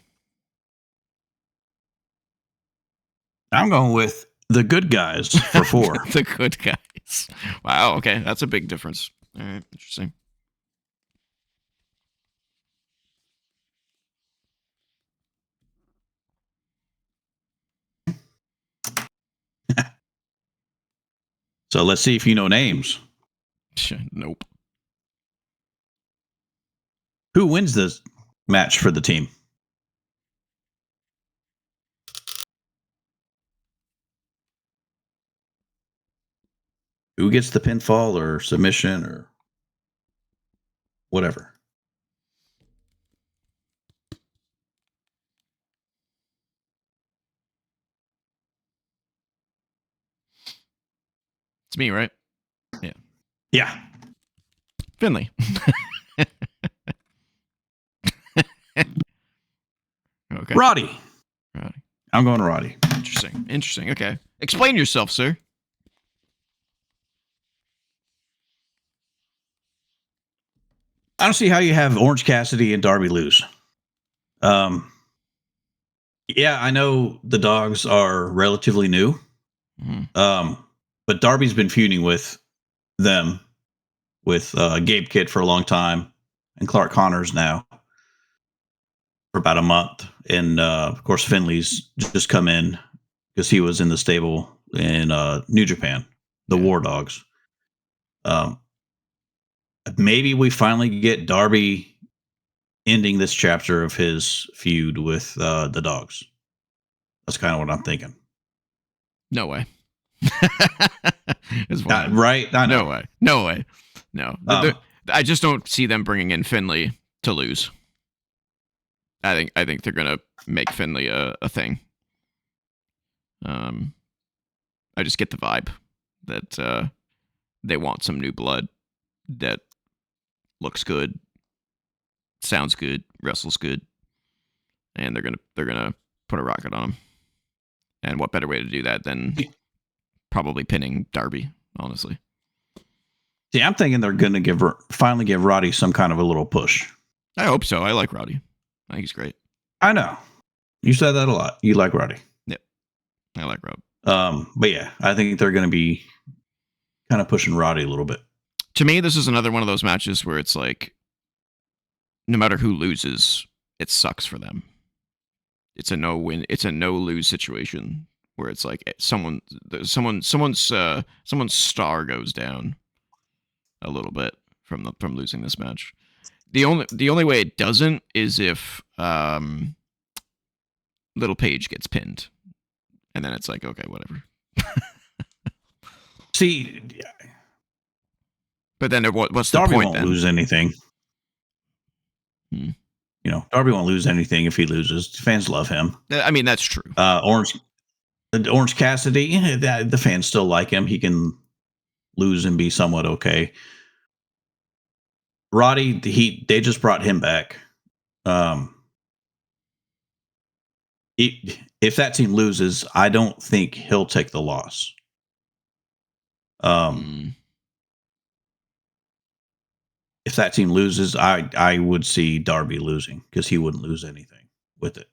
I'm going with the Good Guys for 4. The Good Guys. Wow, okay, that's a big difference. All right, interesting. So let's see if you know names. Nope. Who wins this match for the team? who gets the pinfall or submission or whatever. It's me, right? Yeah. Yeah. Finley. Okay. Roddy. Roddy. I'm going Roddy. Interesting. Interesting. Okay. Explain yourself, sir. I don't see how you have Orange Cassidy and Darby lose. Yeah, I know the dogs are relatively new. But Darby's been feuding with them, with Gabe Kidd for a long time, and Clark Connors now for about a month. And of course, Finley's just come in because he was in the stable in New Japan, the War Dogs. Maybe we finally get Darby ending this chapter of his feud with the dogs. That's kind of what I'm thinking. No way. Right? I know. No way. No way. No. I just don't see them bringing in Finley to lose. I think they're gonna make Finley a thing. I just get the vibe that they want some new blood that looks good, sounds good, wrestles good, and they're gonna put a rocket on him. And what better way to do that than probably pinning Darby, honestly. See, I'm thinking they're going to finally give Roddy some kind of a little push. I hope so. I like Roddy. I think he's great. I know. You said that a lot. You like Roddy. Yep. I like Rob. But yeah, I think they're going to be kind of pushing Roddy a little bit. To me, this is another one of those matches where it's like, no matter who loses, it sucks for them. It's a no-win. It's a no-lose situation where it's like someone's star goes down a little bit from losing this match. The only way it doesn't is if Little Paige gets pinned, and then it's like, okay, whatever. See, but then what's Darby the point? Won't lose anything. You know, Darby won't lose anything if he loses. Fans love him. I mean, that's true. Orange Cassidy, the fans still like him. He can lose and be somewhat okay. Roddy, they just brought him back. If that team loses, I don't think he'll take the loss. If that team loses, I would see Darby losing because he wouldn't lose anything with it,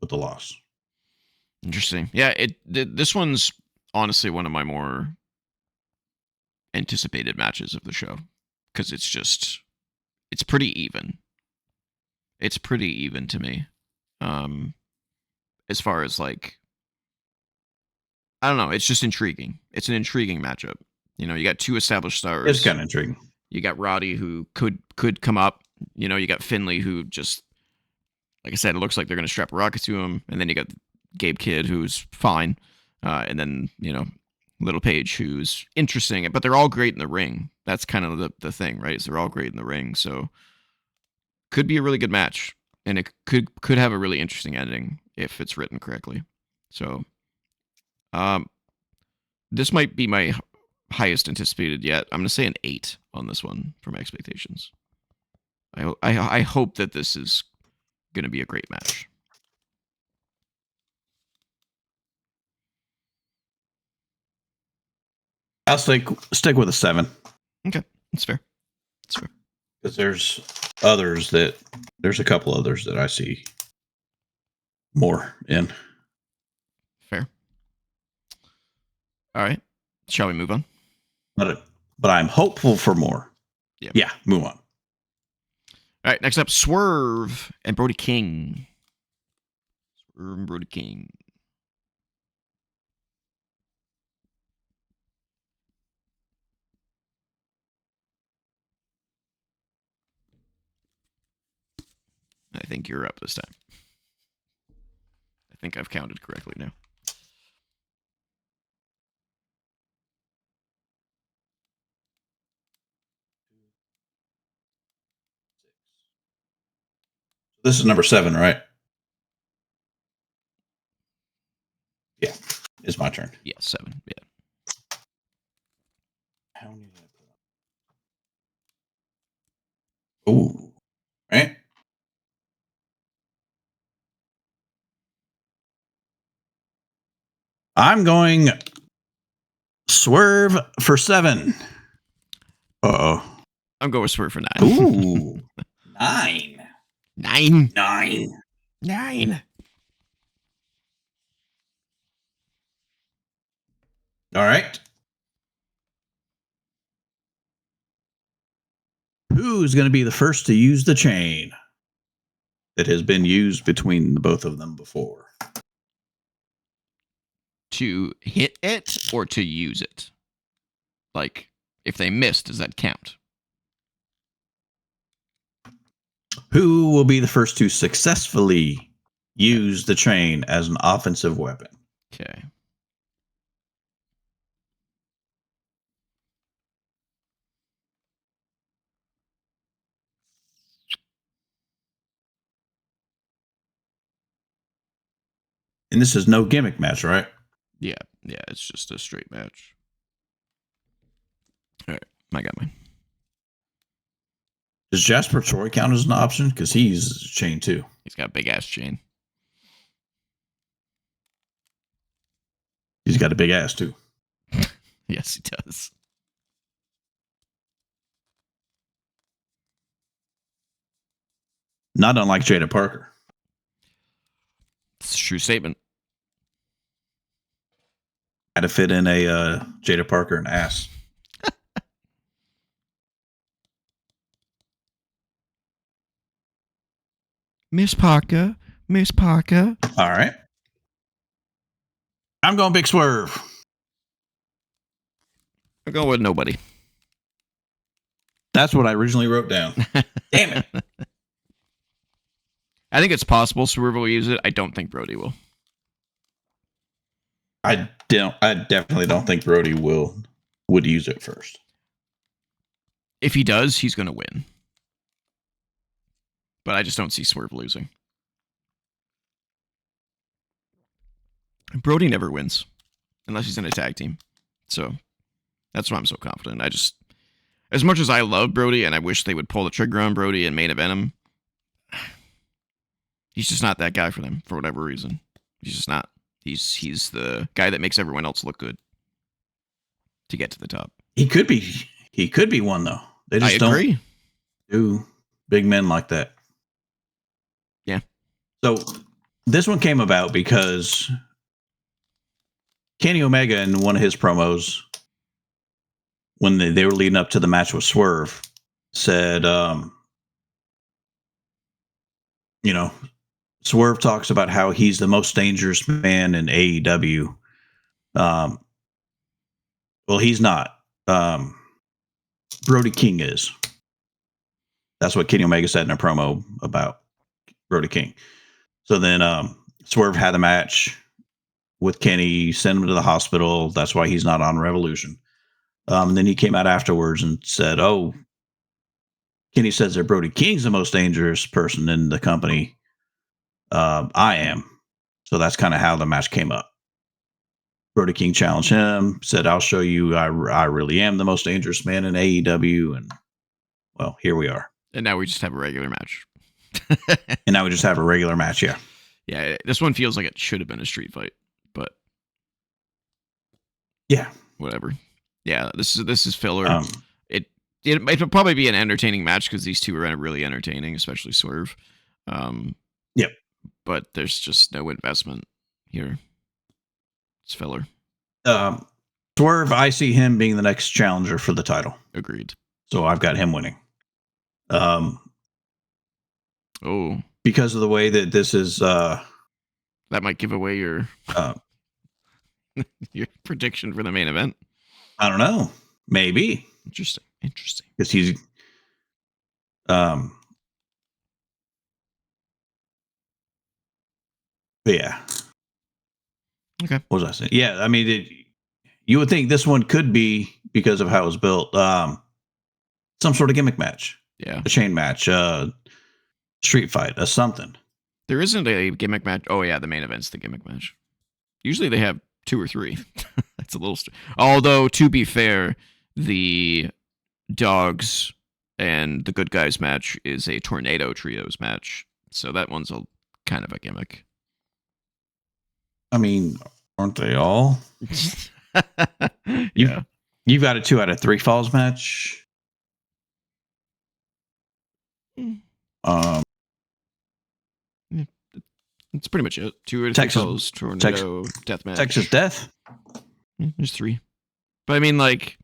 with the loss. Interesting. Yeah, this one's honestly one of my more anticipated matches of the show because it's pretty even. It's pretty even to me. As far as like, I don't know, it's just intriguing. It's an intriguing matchup. You know, you got two established stars. It's kind of intriguing. You got Roddy who could come up. You know, you got Finley who just, like I said, it looks like they're going to strap a rocket to him. And then you got Gabe Kidd who's fine. And then, you know, Little Paige who's interesting. But they're all great in the ring. That's kind of the thing, right? Is they're all great in the ring. So could be a really good match. And it could have a really interesting ending if it's written correctly. So this might be my highest anticipated yet. I'm going to say an 8 on this one for my expectations. I hope that this is going to be a great match. I'll stick with a 7. Okay, that's fair. That's fair. Because there's a couple others that I see more in. Fair. All right. Shall we move on? But I'm hopeful for more. Yeah, move on. All right, next up, Swerve and Brody King. Swerve and Brody King. I think you're up this time. I think I've counted correctly now. This is number 7, right? Yeah, it's my turn. Yeah, 7. Yeah. How many did I put? Ooh, right. I'm going Swerve for 7. Uh-oh. I'm going with Swerve for 9. Ooh, 9. 9. 9. 9. All right. Who's going to be the first to use the chain that has been used between the both of them before? To hit it or to use it? Like, if they miss, does that count? Who will be the first to successfully use the chain as an offensive weapon? Okay. And this is no gimmick match, right? Yeah, it's just a straight match. All right, I got mine. Does Jasper Troy count as an option? Because he's chain too. He's got a big ass chain. He's got a big ass too. Yes, he does. Not unlike Jada Parker. It's a true statement. Had to fit in a Jada Parker and ass. Miss Parker. All right. I'm going Big Swerve. I'm going with nobody. That's what I originally wrote down. Damn it. I think it's possible Swerve will use it. I don't think Brody will. I definitely don't think Brody would use it first. If he does, he's going to win. But I just don't see Swerve losing. Brody never wins unless he's in a tag team. So that's why I'm so confident. As much as I love Brody and I wish they would pull the trigger on Brody and main event him, he's just not that guy for them for whatever reason. He's just not. He's the guy that makes everyone else look good to get to the top. He could be one though. They just agree. don't do big men like that. Yeah. So this one came about because Kenny Omega in one of his promos, when they were leading up to the match with Swerve, said, Swerve talks about how he's the most dangerous man in AEW. Well, he's not. Brody King is. That's what Kenny Omega said in a promo about Brody King. So then Swerve had a match with Kenny, sent him to the hospital. That's why he's not on Revolution. And then he came out afterwards and said, "Oh, Kenny says that Brody King's the most dangerous person in the company. I am." So that's kind of how the match came up. Brody King challenged him, said, "I'll show you I really am the most dangerous man in AEW." And, well, here we are. And now we just have a regular match. And now we just have a regular match, yeah. Yeah, this one feels like it should have been a street fight, but yeah, whatever. Yeah, this is filler. It'll probably be an entertaining match because these two are really entertaining, especially Swerve. Yep. But there's just no investment here. It's filler. Swerve, I see him being the next challenger for the title. Agreed. So I've got him winning. Because of the way that this is, that might give away your your prediction for the main event. I don't know. Maybe. Interesting. Because he's, yeah. Okay. What was I saying? Yeah, I mean, you would think this one could be, because of how it was built, some sort of gimmick match. Yeah. A chain match. street fight, a something. There isn't a gimmick match. Oh yeah, the main event's the gimmick match. Usually they have 2 or 3. That's a little. Although to be fair, the dogs and the good guys match is a tornado trios match, so that one's a kind of a gimmick. I mean, aren't they all? Yeah. You've got a 2 out of 3 falls match. That's pretty much it. 2 out of 3 Texas falls, tornado, death match. Texas Death. There's 3, but I mean, like,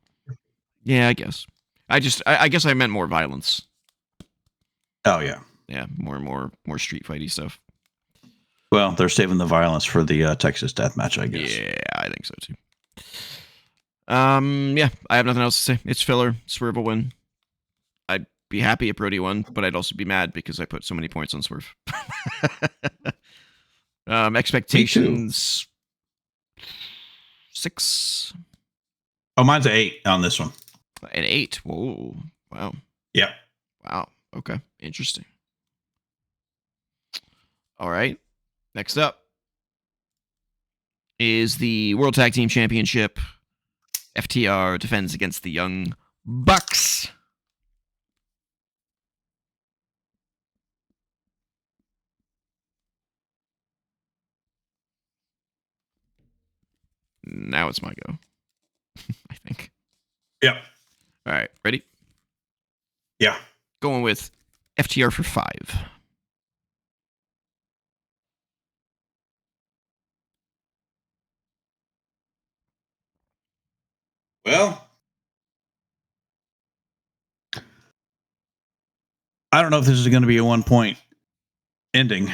yeah, I guess. I guess I meant more violence. Oh yeah, Yeah, more street fighty stuff. Well, they're saving the violence for the Texas Death match, I guess. Yeah, I think so too. Yeah, I have nothing else to say. It's filler. Swerve will win. I'd be happy if Brody won, but I'd also be mad because I put so many points on Swerve. Expectations 6. Oh, mine's an 8 on this one. An 8. Whoa. Wow. Yeah. Wow. Okay. Interesting. All right. Next up is the World Tag Team Championship. FTR defends against the Young Bucks. Now it's my go. I think. Yeah. All right. Ready? Yeah. Going with FTR for 5. Well, I don't know if this is going to be a 1-point ending.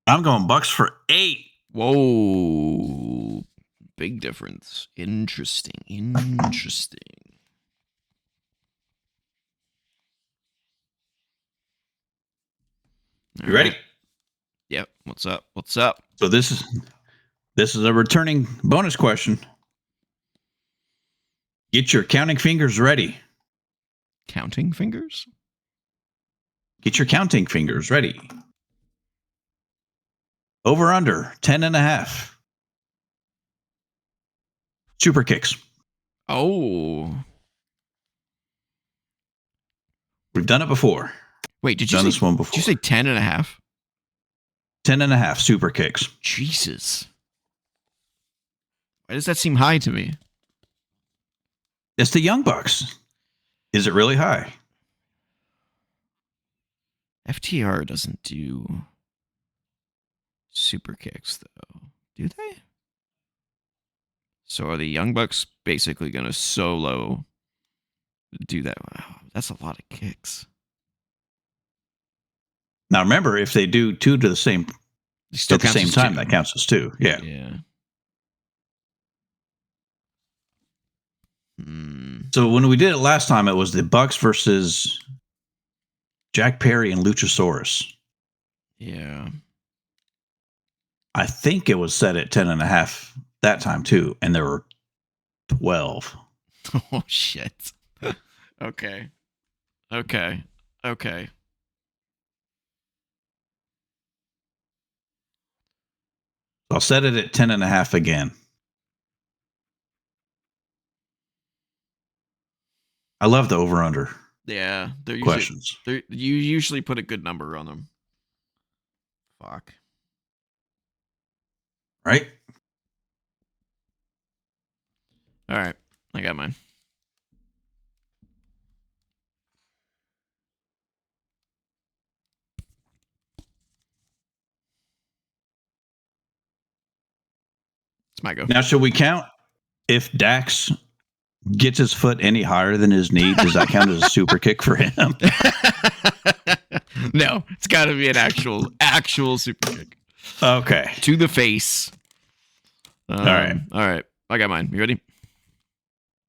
I'm going Bucks for 8. Whoa. Big difference. Interesting. You ready? Yep. What's up? So this is a returning bonus question. Get your counting fingers ready. Counting fingers? Get your counting fingers ready. Over under 10.5. Super kicks. Oh. We've done it before. Wait, did you done say this one before? Did you say 10.5? 10.5 super kicks. Jesus. Why does that seem high to me? It's the Young Bucks. Is it really high? FTR doesn't do super kicks, though. Do they? So are the Young Bucks basically going to solo do that? Wow, that's a lot of kicks. Now remember, if they do 2 to the same Still at the same time, 2. that counts as 2. Yeah. Yeah. So when we did it last time, it was the Bucks versus Jack Perry and Luchasaurus. Yeah. I think it was set at 10.5 that time too, and there were 12. Oh shit. Okay. I'll set it at 10.5 again. I love the over-under. Yeah, they're questions. You usually put a good number on them. Fuck. Right? All right, I got mine. It's my go. Now, should we count if Dax gets his foot any higher than his knee? Does that count as a super kick for him? No, it's got to be an actual super kick. Okay. To the face. All right. I got mine. You ready?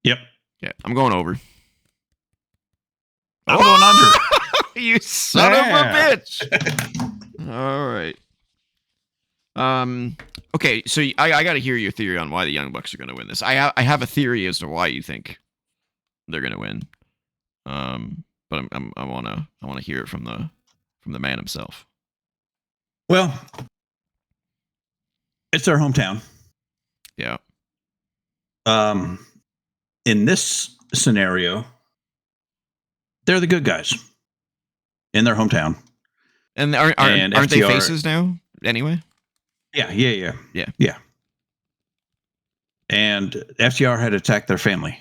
Yep. Yeah, I'm going over. I'm going under. You son of a bitch. All right. Okay, so I got to hear your theory on why the Young Bucks are going to win this. I have a theory as to why you think they're going to win. but I wanna hear it from the man himself. Well, it's their hometown. Yeah. In this scenario, they're the good guys in their hometown. And And aren't they FTR faces now? Anyway. Yeah. Yeah. And FTR had attacked their family.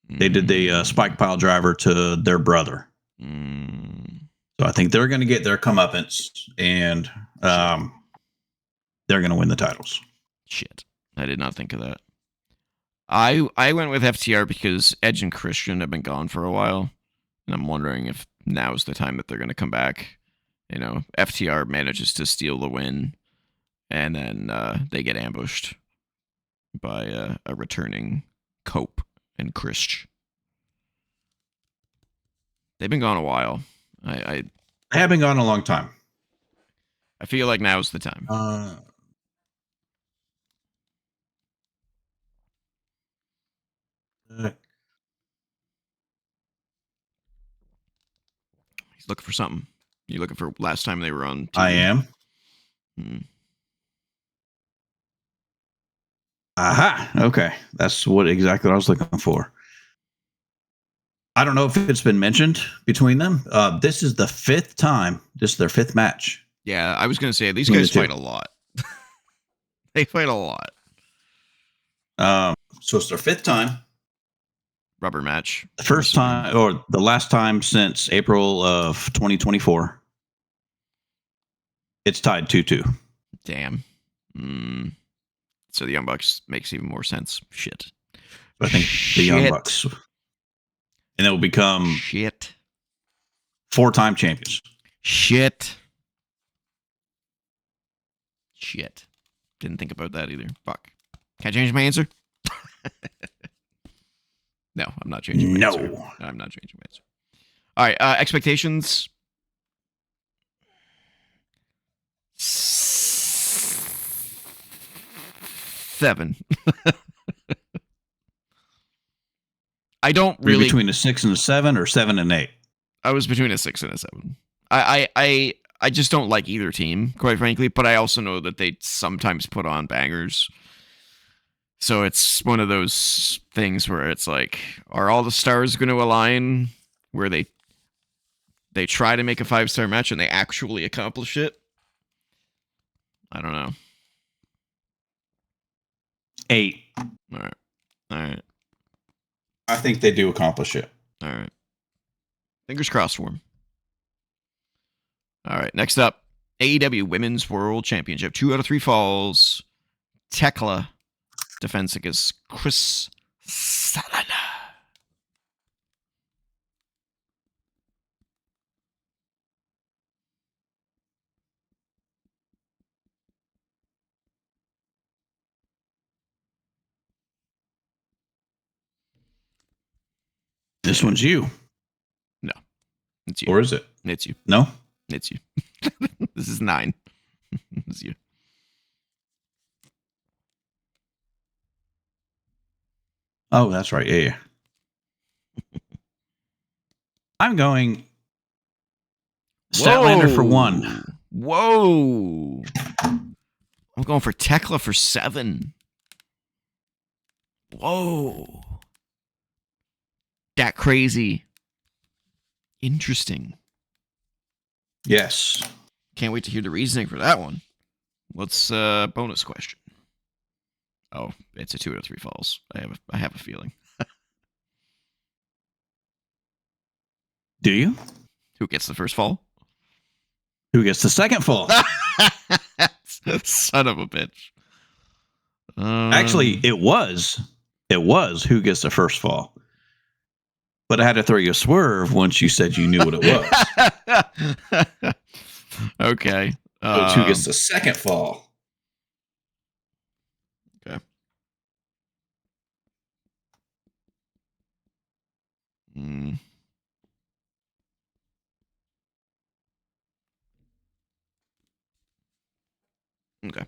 They did the spike pile driver to their brother. So I think they're going to get their comeuppance, and they're going to win the titles. Shit. I did not think of that. I went with FTR because Edge and Christian have been gone for a while, and I'm wondering if now's the time that they're going to come back. You know, FTR manages to steal the win, and then they get ambushed by a returning Cope and Christ. They've been gone a while. I have been gone a long time. I feel like now's the time. He's looking for something. You looking for last time they were on TV? I am. Aha. Okay. That's exactly what I was looking for. I don't know if it's been mentioned between them. This is the fifth time. This is their fifth match. Yeah, I was going to say, these guys fight a lot. They fight a lot. So it's their fifth time. Rubber match. The first time, or the last time since April of 2024. It's tied 2-2. Damn. So the Young Bucks makes even more sense. Shit. I think the Young Bucks. And they will become 4-time champions. Shit. Didn't think about that either. Fuck. Can I change my answer? No, I'm not changing my answer. No, I'm not changing my answer. All right. Expectations. 7. I don't really between a 6 and a 7, or 7 and 8. I was between a 6 and a 7. I just don't like either team, quite frankly. But I also know that they sometimes put on bangers. So it's one of those things where it's like, are all the stars going to align? Where they try to make a 5-star match and they actually accomplish it? I don't know. 8. All right. I think they do accomplish it. All right. Fingers crossed for them. All right. Next up, AEW Women's World Championship. 2 out of 3 falls. Tekla defense against Chris Salana. This one's you. No. It's you. Or is it? It's you. No? It's you. This is 9. It's you. Oh, that's right. Yeah. I'm going Statlander for 1. Whoa. I'm going for Tekla for 7. Whoa. That crazy. Interesting. Yes. Can't wait to hear the reasoning for that one. What's bonus question? Oh, it's a 2 out of 3 falls. I have a feeling. Do you? Who gets the first fall? Who gets the second fall? Son of a bitch. Actually, it was who gets the first fall. But I had to throw you a swerve once you said you knew what it was. Okay. So it's who gets the second fall. Okay. Okay.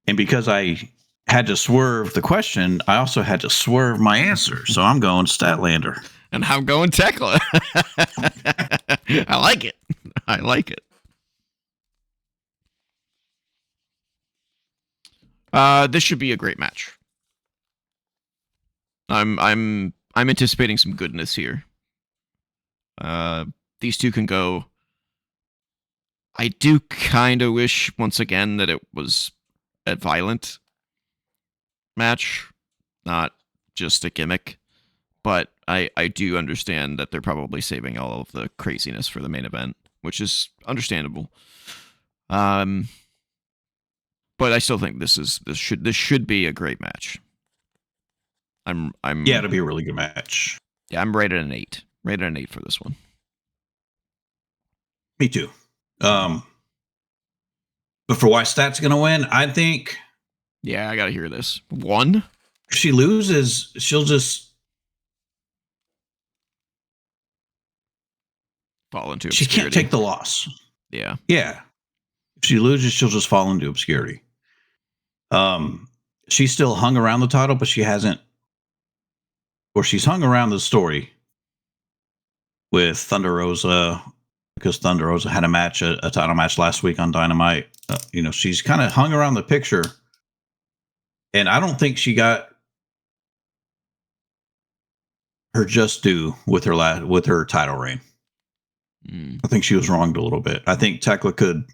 And because I had to swerve the question, I also had to swerve my answer. So I'm going Statlander. And I'm going Tekla. I like it. I like it. This should be a great match. I'm anticipating some goodness here. These two can go. I do kind of wish once again that it was a violent match, not just a gimmick. But I do understand that they're probably saving all of the craziness for the main event, which is understandable. But I still think this should be a great match. Yeah, it'll be a really good match. Yeah, I'm rated an 8. Rated an 8 for this one. Me too. But for why Stat's gonna win, I think. Yeah, I gotta hear this. 1. If she loses, she'll just fall into obscurity. She can't take the loss. Yeah. Yeah. If she loses, she'll just fall into obscurity. She's still hung around the title, but she hasn't, or she's hung around the story with Thunder Rosa, because Thunder Rosa had a title match last week on Dynamite. She's kind of hung around the picture, and I don't think she got her just due with her title reign. I think she was wronged a little bit. I think Tekla could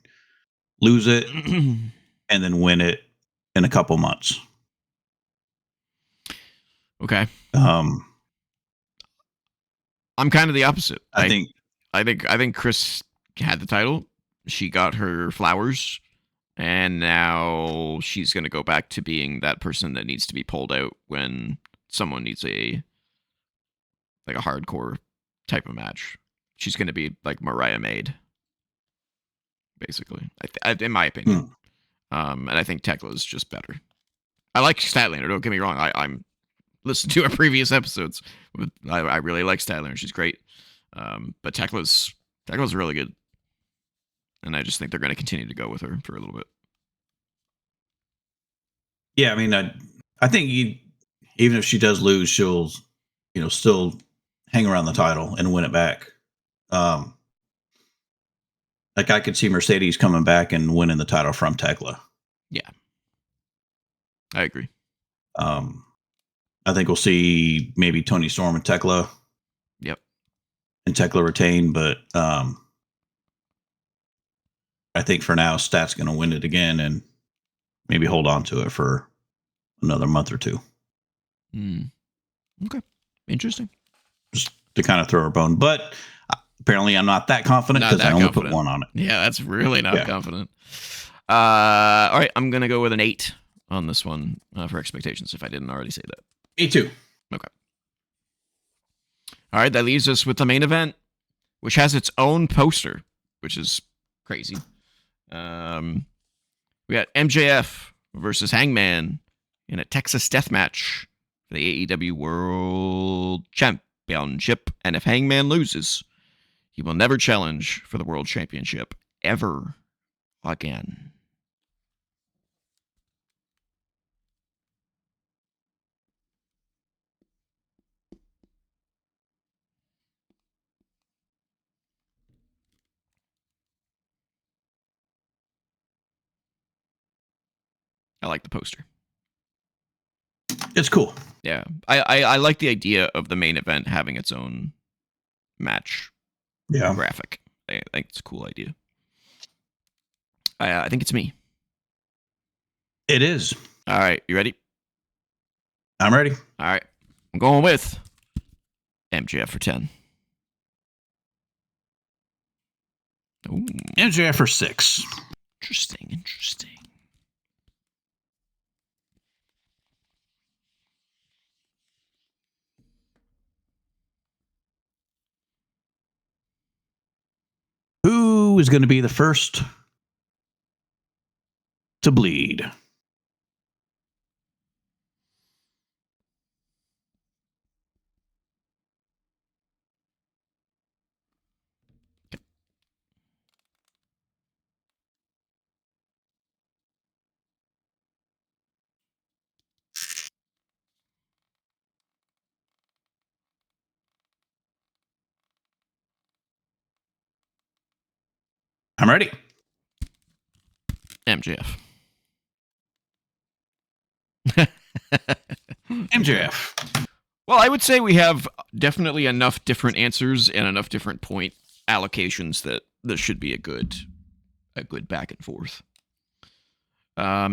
lose it and then win it in a couple months. Okay. I'm kind of the opposite. I think Chris had the title. She got her flowers, and now she's going to go back to being that person that needs to be pulled out when someone needs a hardcore type of match. She's going to be like Mariah Maid, basically, in my opinion. And I think Tekla is just better. I like Statlander. Don't get me wrong. I'm listened to our previous episodes. I really like Statlander. She's great. But Tekla's really good. And I just think they're going to continue to go with her for a little bit. Yeah, I mean, I think even if she does lose, she'll, still hang around the title and win it back. Like I could see Mercedes coming back and winning the title from Tekla. Yeah, I agree. I think we'll see maybe Toni Storm and Tekla. Yep. And Tekla retain, but I think for now, Stat's going to win it again and maybe hold on to it for another month or two. Okay. Interesting. Just to kind of throw her bone. But apparently I'm not that confident because I only put 1 on it. Yeah, that's really not confident. All right, I'm going to go with an 8 on this one for expectations, if I didn't already say that. Me too. Okay. All right, that leaves us with the main event, which has its own poster, which is crazy. We got MJF versus Hangman in a Texas death match for the AEW World Championship. And if Hangman loses, he will never challenge for the World Championship ever again. I like the poster. It's cool. Yeah. I like the idea of the main event having its own match graphic. I think it's a cool idea. I think it's me. It is. All right. You ready? I'm ready. All right. I'm going with MJF for 10. Ooh. MJF for 6. Interesting. Who is going to be the first to bleed? I'm ready. MJF. MJF. Well, I would say we have definitely enough different answers and enough different point allocations that this should be a good back and forth. Yeah,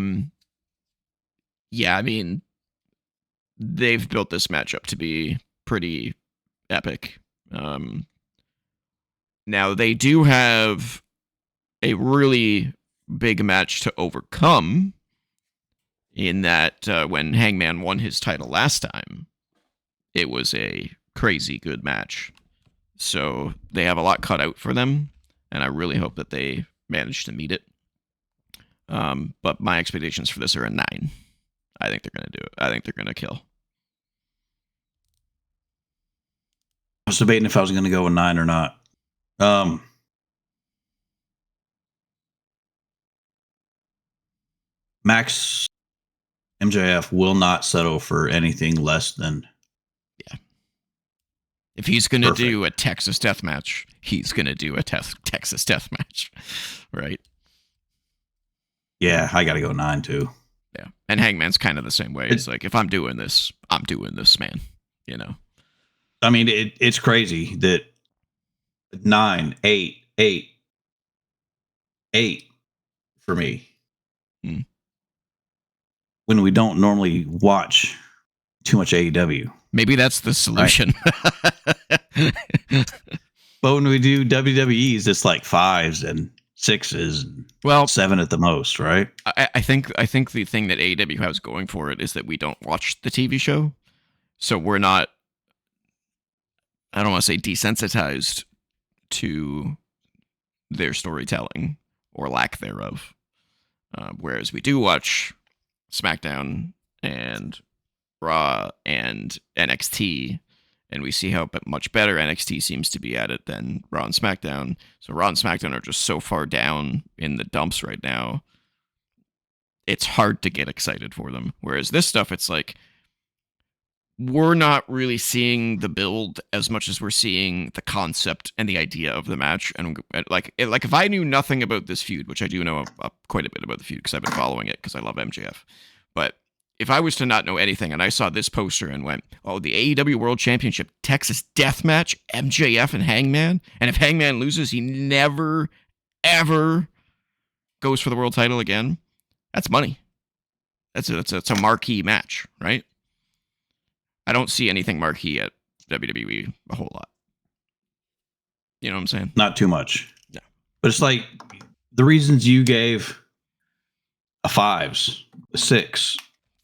I mean, they've built this matchup to be pretty epic. Now they do have a really big match to overcome in that when Hangman won his title last time, it was a crazy good match. So they have a lot cut out for them, and I really hope that they manage to meet it. But my expectations for this are a 9. I think they're going to do it. I think they're going to kill. I was debating if I was going to go with 9 or not. Max MJF will not settle for anything less than. Yeah. If he's going to do a Texas death match, he's going to do a Texas death match, right? Yeah, I got to go 9 too. Yeah, and Hangman's kind of the same way. It's like, if I'm doing this, I'm doing this, man. You know. I mean, it's crazy that 9, 8, 8, 8 for me. When we don't normally watch too much AEW. Maybe that's the solution. Right? But when we do WWEs, it's like 5s and 6s, and 7 at the most, right? I think the thing that AEW has going for it is that we don't watch the TV show, so we're not. I don't want to say desensitized to their storytelling or lack thereof, whereas we do watch SmackDown and Raw and NXT, and we see how much better NXT seems to be at it than Raw and SmackDown. So Raw and SmackDown are just so far down in the dumps right now, it's hard to get excited for them. Whereas this stuff, it's like, we're not really seeing the build as much as we're seeing the concept and the idea of the match. And like if I knew nothing about this feud, which I do know quite a bit about the feud because I've been following it because I love MJF, but if I was to not know anything and I saw this poster and went, oh, the AEW World Championship Texas Death Match, MJF and Hangman, and if Hangman loses, he never, ever goes for the world title again, that's money. That's a marquee match, right? I don't see anything marquee at WWE a whole lot. You know what I'm saying? Not too much. No. But it's like the reasons you gave a 5s, a 6.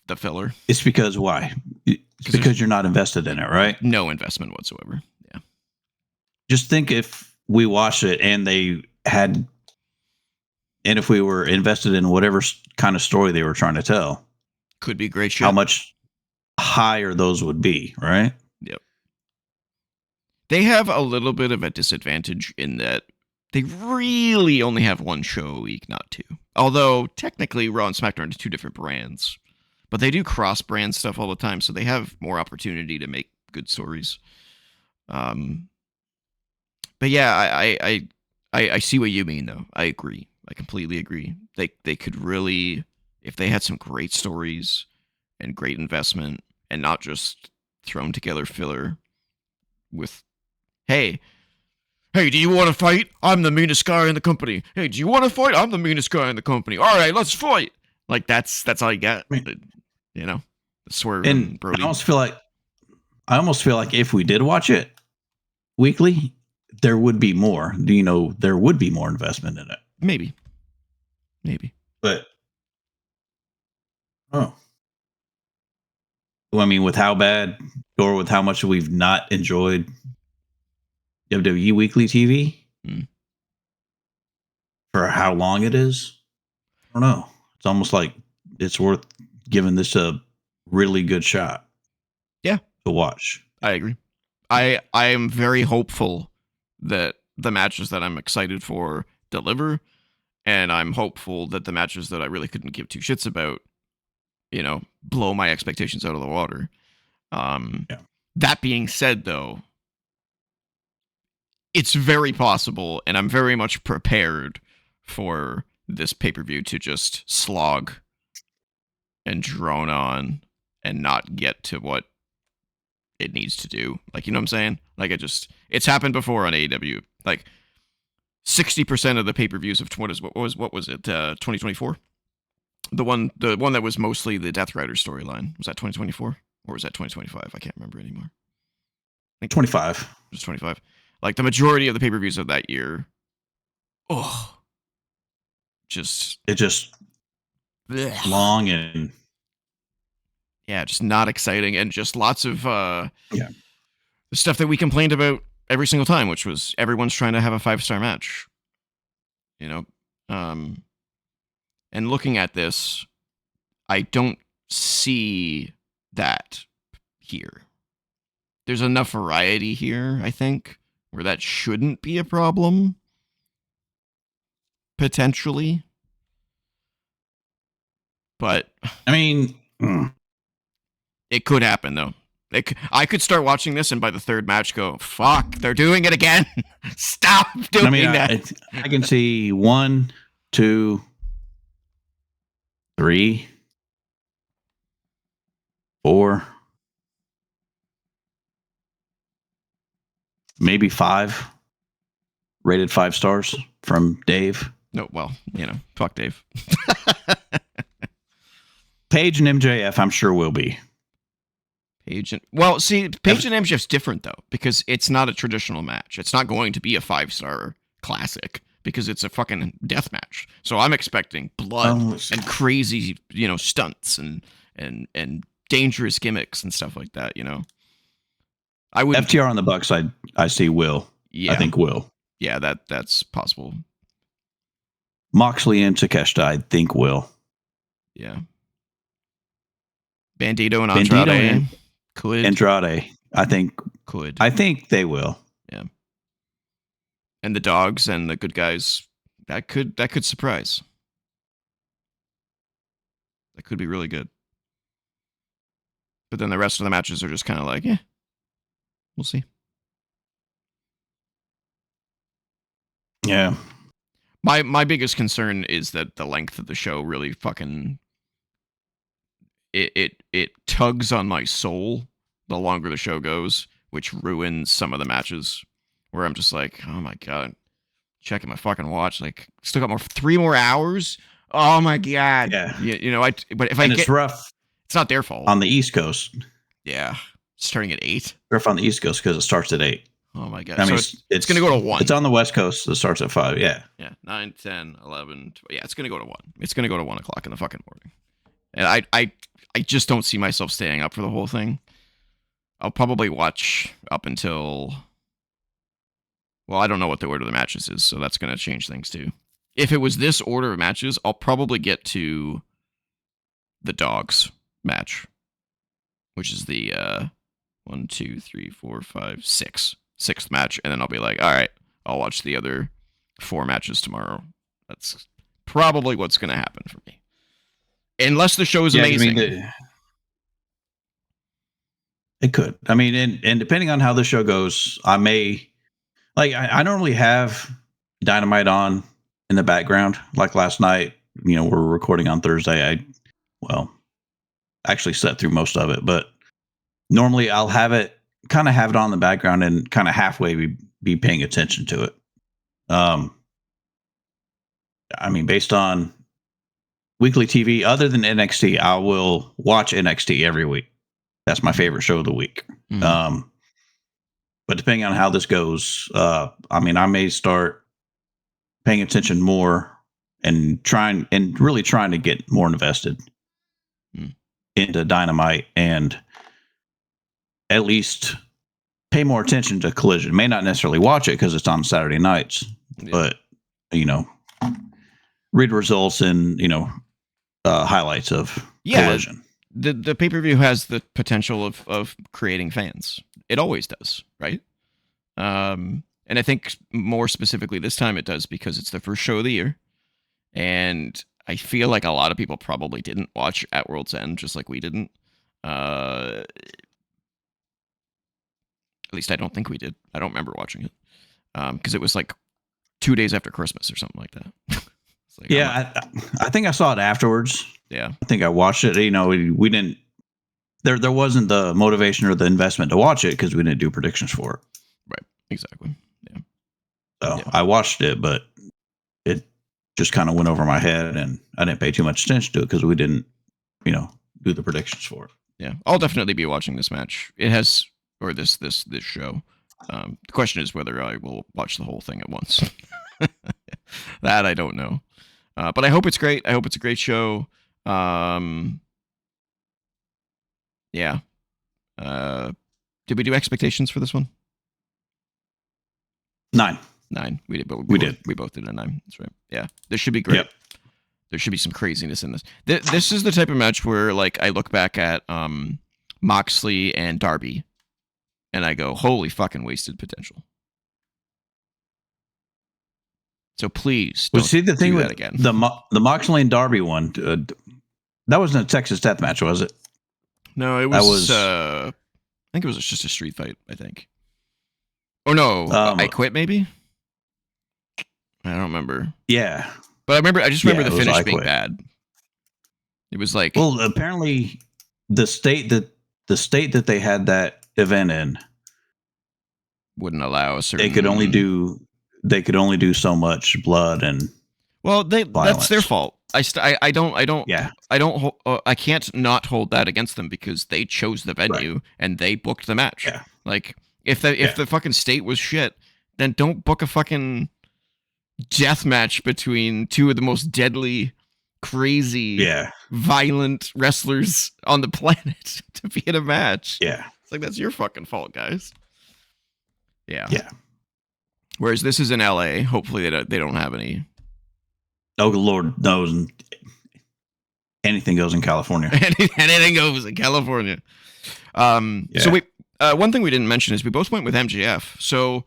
The filler. It's because why? It's because you're not invested in it, right? No investment whatsoever. Yeah. Just think if we watched it and they had, and if we were invested in whatever kind of story they were trying to tell. Could be great shit. How much higher those would be, right? Yep. They have a little bit of a disadvantage in that they really only have one show a week, not 2. Although technically Raw and SmackDown are 2 different brands, but they do cross-brand stuff all the time, so they have more opportunity to make good stories. But yeah, I see what you mean though. I agree. I completely agree. They could really, if they had some great stories and great investment, and not just thrown together filler with, hey, do you want to fight? I'm the meanest guy in the company. Hey, do you want to fight? I'm the meanest guy in the company. All right, let's fight. Like that's all you get. You know, Swerve and Brody. I almost feel like if we did watch it weekly, there would be more. There would be more investment in it. Maybe. But I mean, with how bad or with how much we've not enjoyed WWE weekly TV for how long it is, I don't know. It's almost like it's worth giving this a really good shot. Yeah, to watch. I agree. I am very hopeful that the matches that I'm excited for deliver, and I'm hopeful that the matches that I really couldn't give 2 shits about, blow my expectations out of the water. That being said, though, it's very possible, and I'm very much prepared for this pay-per-view to just slog and drone on and not get to what it needs to do. Like, you know what I'm saying? Like, it's happened before on AEW. Like 60% of the pay-per-views of what was it? 2024. The one that was mostly the Death Rider storyline, was that 2024 or was that 2025? I can't remember anymore. I think 25. It was 25. Like the majority of the pay-per-views of that year, it just blech. Long and just not exciting, and just lots of yeah, the stuff that we complained about every single time, which was everyone's trying to have a 5-star match. You know, and looking at this, I don't see that here. There's enough variety here, I think, where that shouldn't be a problem. Potentially. But I mean, it could happen, though. I could start watching this and by the third match go, fuck, they're doing it again. Stop doing that. I can see 1, 2, 3, 4, maybe 5 rated 5 stars from Dave. No, well, fuck Dave. Paige and MJF, I'm sure will be. Paige and MJF's different though, because it's not a traditional match. It's not going to be a 5-star classic because it's a fucking death match. So I'm expecting blood and crazy, stunts and dangerous gimmicks and stuff like that. I would FTR on the Bucks. I see Will. Yeah, I think Will. Yeah, that's possible. Moxley and Takeshita, I think will. Yeah. Bandito and Andrade could. Andrade, I think could. I think they will. Yeah. And the dogs and the good guys, that could surprise. That could be really good. But then the rest of the matches are just kind of like, we'll see. Yeah. My biggest concern is that the length of the show really fucking it tugs on my soul the longer the show goes, which ruins some of the matches where I'm just like, oh my god, checking my fucking watch, like still got 3 more hours. Oh my god. Yeah. It's rough. It's not their fault. On the East Coast. Yeah. Starting at 8. Rough on the East Coast because it starts at 8. Oh my god. I mean, it's going to go to 1. It's on the West Coast. So it starts at 5. Yeah. Yeah. 9, 10, 11. 12. Yeah, it's going to go to 1. It's going to go to 1 o'clock in the fucking morning. And I just don't see myself staying up for the whole thing. I'll probably watch up until, well, I don't know what the order of the matches is, so that's going to change things too. If it was this order of matches, I'll probably get to the dogs match, which is the 1, 2, 3, 4, 5, 6. 6th match, and then I'll be like, all right, I'll watch the other 4 matches tomorrow. That's probably what's going to happen for me. Unless the show is amazing. It could. I mean, and depending on how the show goes, I may, like, I normally have Dynamite on in the background. Like last night, we're recording on Thursday. I actually slept through most of it, but normally I'll have it on the background and kind of halfway be paying attention to it. I mean, based on weekly TV, other than NXT, I will watch NXT every week. That's my favorite show of the week. Mm-hmm. But depending on how this goes, I mean, I may start paying attention more and really trying to get more invested into Dynamite and at least pay more attention to Collision. May not necessarily watch it because it's on Saturday nights, but read results and highlights of Collision. The pay-per-view has the potential of creating fans. It always does, right? And I think more specifically this time it does because it's the first show of the year, and I feel like a lot of people probably didn't watch At World's End, just like we didn't. At least I don't think we did. I don't remember watching it because it was like 2 days after Christmas or something like that. It's like, Yeah, I think I saw it afterwards. yeah. I think I watched it. You know, we didn't. There wasn't the motivation or the investment to watch it because we didn't do predictions for it. Right. Exactly. Yeah. So Yeah. I watched it, but it just kind of went over my head, and I didn't pay too much attention to it because we didn't, do the predictions for it. Yeah. I'll definitely be watching this match. It has, or this show. The question is whether I will watch the whole thing at once. That I don't know. But I hope it's great. I hope it's a great show. Yeah. Did we do expectations for this one? 9. 9. We did. We did. We both did a 9. That's right. Yeah. This should be great. Yep. There should be some craziness in this. This is the type of match where, like, I look back at Moxley and Darby, and I go, "Holy fucking wasted potential." So please, don't See the thing do with that again. the Moxley and Darby one. That wasn't a Texas Death Match, was it? No, it was. I think it was just a street fight. I think. Oh no, I Quit. Maybe. I don't remember. Yeah, but I just remember the finish being Quit. bad. It was like, well, apparently the state that they had that event in wouldn't allow a certain. They could only do so much blood and. Well, that's their fault. I can't not hold that against them because they chose the venue and they booked the match. Yeah. Like if the fucking state was shit, then don't book a fucking death match between two of the most deadly, crazy, violent wrestlers on the planet to be in a match. Yeah. It's like, that's your fucking fault, guys. Yeah. Yeah. Whereas this is in LA. Hopefully they don't have any. Oh, Lord knows. Anything goes in California. Anything goes in California. So one thing we didn't mention is we both went with MJF. So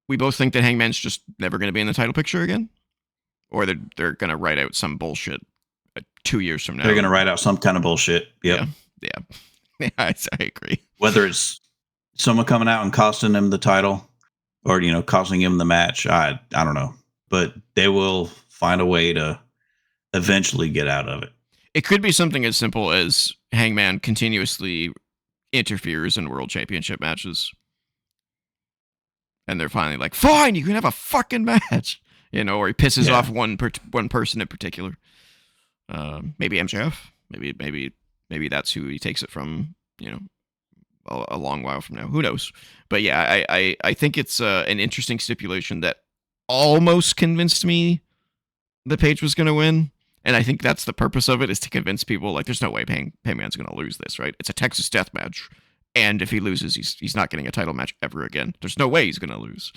we both think that Hangman's just never going to be in the title picture again, or they're going to write out some bullshit 2 years from now. They're going to write out some kind of bullshit. Yep. Yeah. I agree. Whether it's someone coming out and costing him the title, or costing him the match, I don't know, but they will find a way to eventually get out of it. It could be something as simple as Hangman continuously interferes in world championship matches. And they're finally like, fine, you can have a fucking match. Or he pisses off one person in particular. Maybe MJF. Maybe that's who he takes it from, a long while from now. Who knows? But yeah, I think it's an interesting stipulation that almost convinced me the Page was going to win. And I think that's the purpose of it, is to convince people, like, there's no way Hangman's going to lose this, right? It's a Texas death match. And if he loses, he's not getting a title match ever again. There's no way he's going to lose.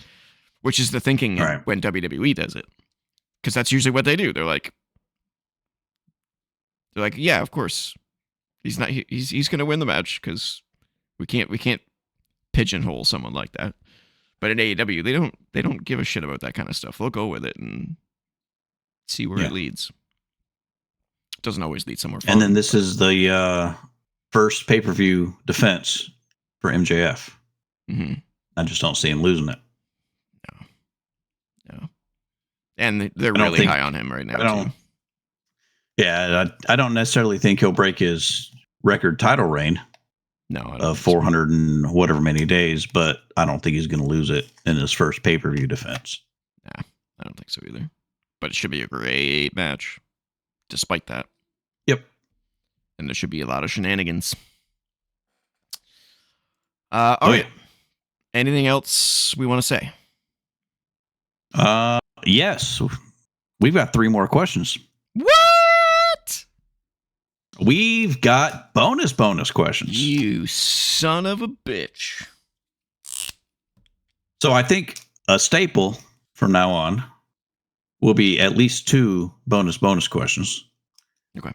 Which is the thinking when WWE does it. Because that's usually what they do. They're like, yeah, of course. He's going to win the match because we can't pigeonhole someone like that. But in AEW, they don't give a shit about that kind of stuff. They'll go with it and see where it leads. It doesn't always lead somewhere fun. And then this is the first pay-per-view defense for MJF. Mm-hmm. I just don't see him losing it. No. And they're really high on him right now, too. Yeah, I don't necessarily think he'll break his record title reign. No, I don't of 400 and whatever many days, but I don't think he's going to lose it in his first pay-per-view defense. Nah, I don't think so either. But it should be a great match, despite that. Yep. And there should be a lot of shenanigans. All right. Anything else we want to say? Yes. We've got 3 more questions. What? We've got bonus questions. You son of a bitch. So I think a staple from now on will be at least 2 bonus questions. Okay.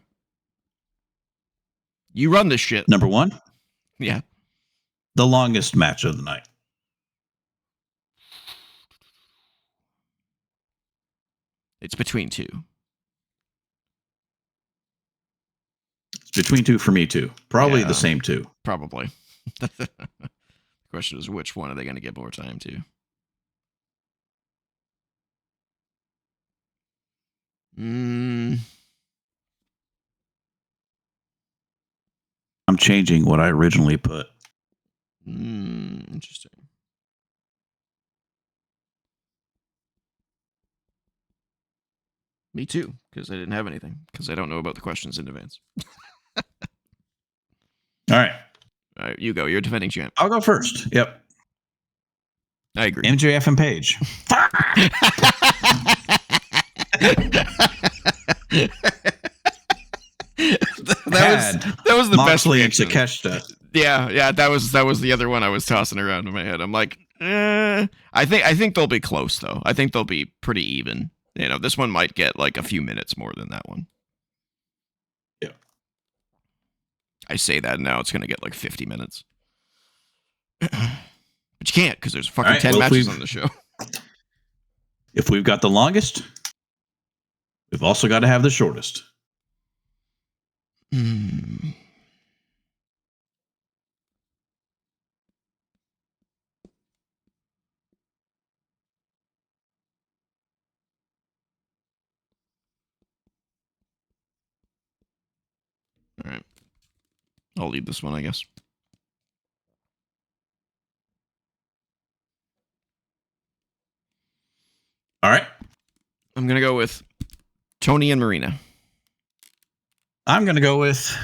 You run this shit. Number 1? Yeah. The longest match of the night. It's between 2. It's between 2 for me, too. Probably the same 2. Probably. The question is, which one are they going to give more time to? Mm, I'm changing what I originally put. interesting. Me too, because I didn't have anything, because I don't know about the questions in advance. All right. All right, you go. You're defending champ. I'll go first. Yep. I agree. MJF and Paige. that was the Moxley best and reaction. Takeshita. Yeah, that was the other one I was tossing around in my head. I'm like, I think they'll be close though. I think they'll be pretty even. You know, this one might get like a few minutes more than that one. Yeah. I say that now it's gonna get like 50 minutes. But you can't because there's fucking 10 matches on the show. If we've got the longest, we've also got to have the shortest. All right. I'll lead this one, I guess. All right. I'm going to go with Tony and Marina. I'm going to go with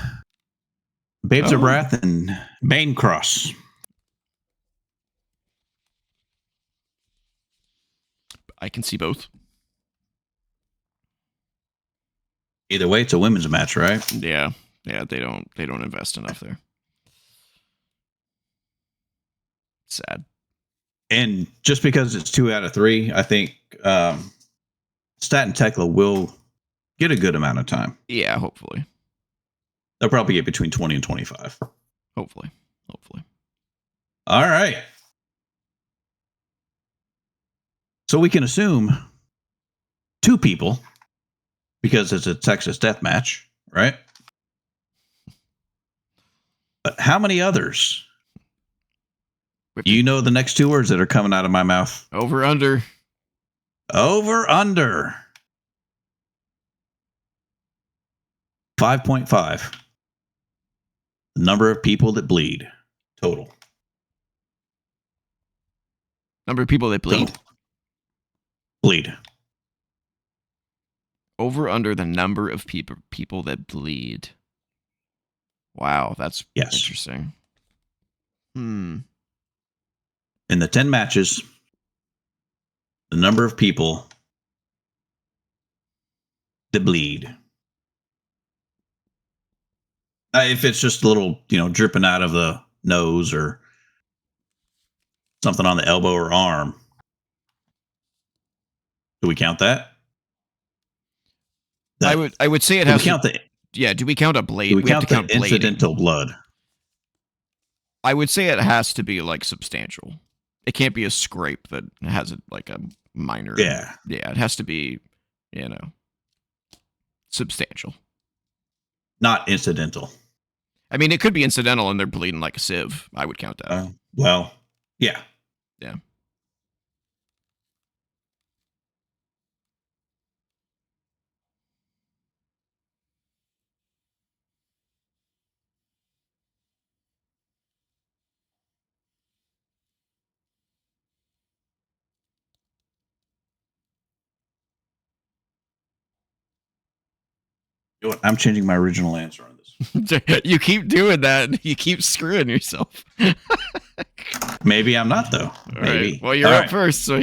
Babes of Wrath and Bane Cross. I can see both. Either way, it's a women's match, right? Yeah, they don't invest enough there. Sad. And just because it's 2 out of 3, I think Stat and Tekla will get a good amount of time. Yeah, hopefully. They'll probably get between 20 and 25. Hopefully. All right. So we can assume 2 people because it's a Texas death match, right? But how many others? You know the next 2 words that are coming out of my mouth. Over, under. Over, under. 5.5. The number of people that bleed. Total. Number of people that bleed? Total. Bleed. Over, under the number of people that bleed. Wow, that's interesting. In the 10 matches, the number of people that bleed. If it's just a little, dripping out of the nose or something on the elbow or arm, do we count that? I would say it has to. Yeah, do we count a blade? Do we have to count incidental blood? I would say it has to be like substantial. It can't be a scrape that has like a minor. Yeah. Yeah, it has to be, substantial. Not incidental. I mean, it could be incidental and they're bleeding like a sieve. I would count that. Well, yeah. Yeah. You know what? I'm changing my original answer on this. You keep doing that. You keep screwing yourself. Maybe I'm not, though. Maybe. Right. Well, you're up first, so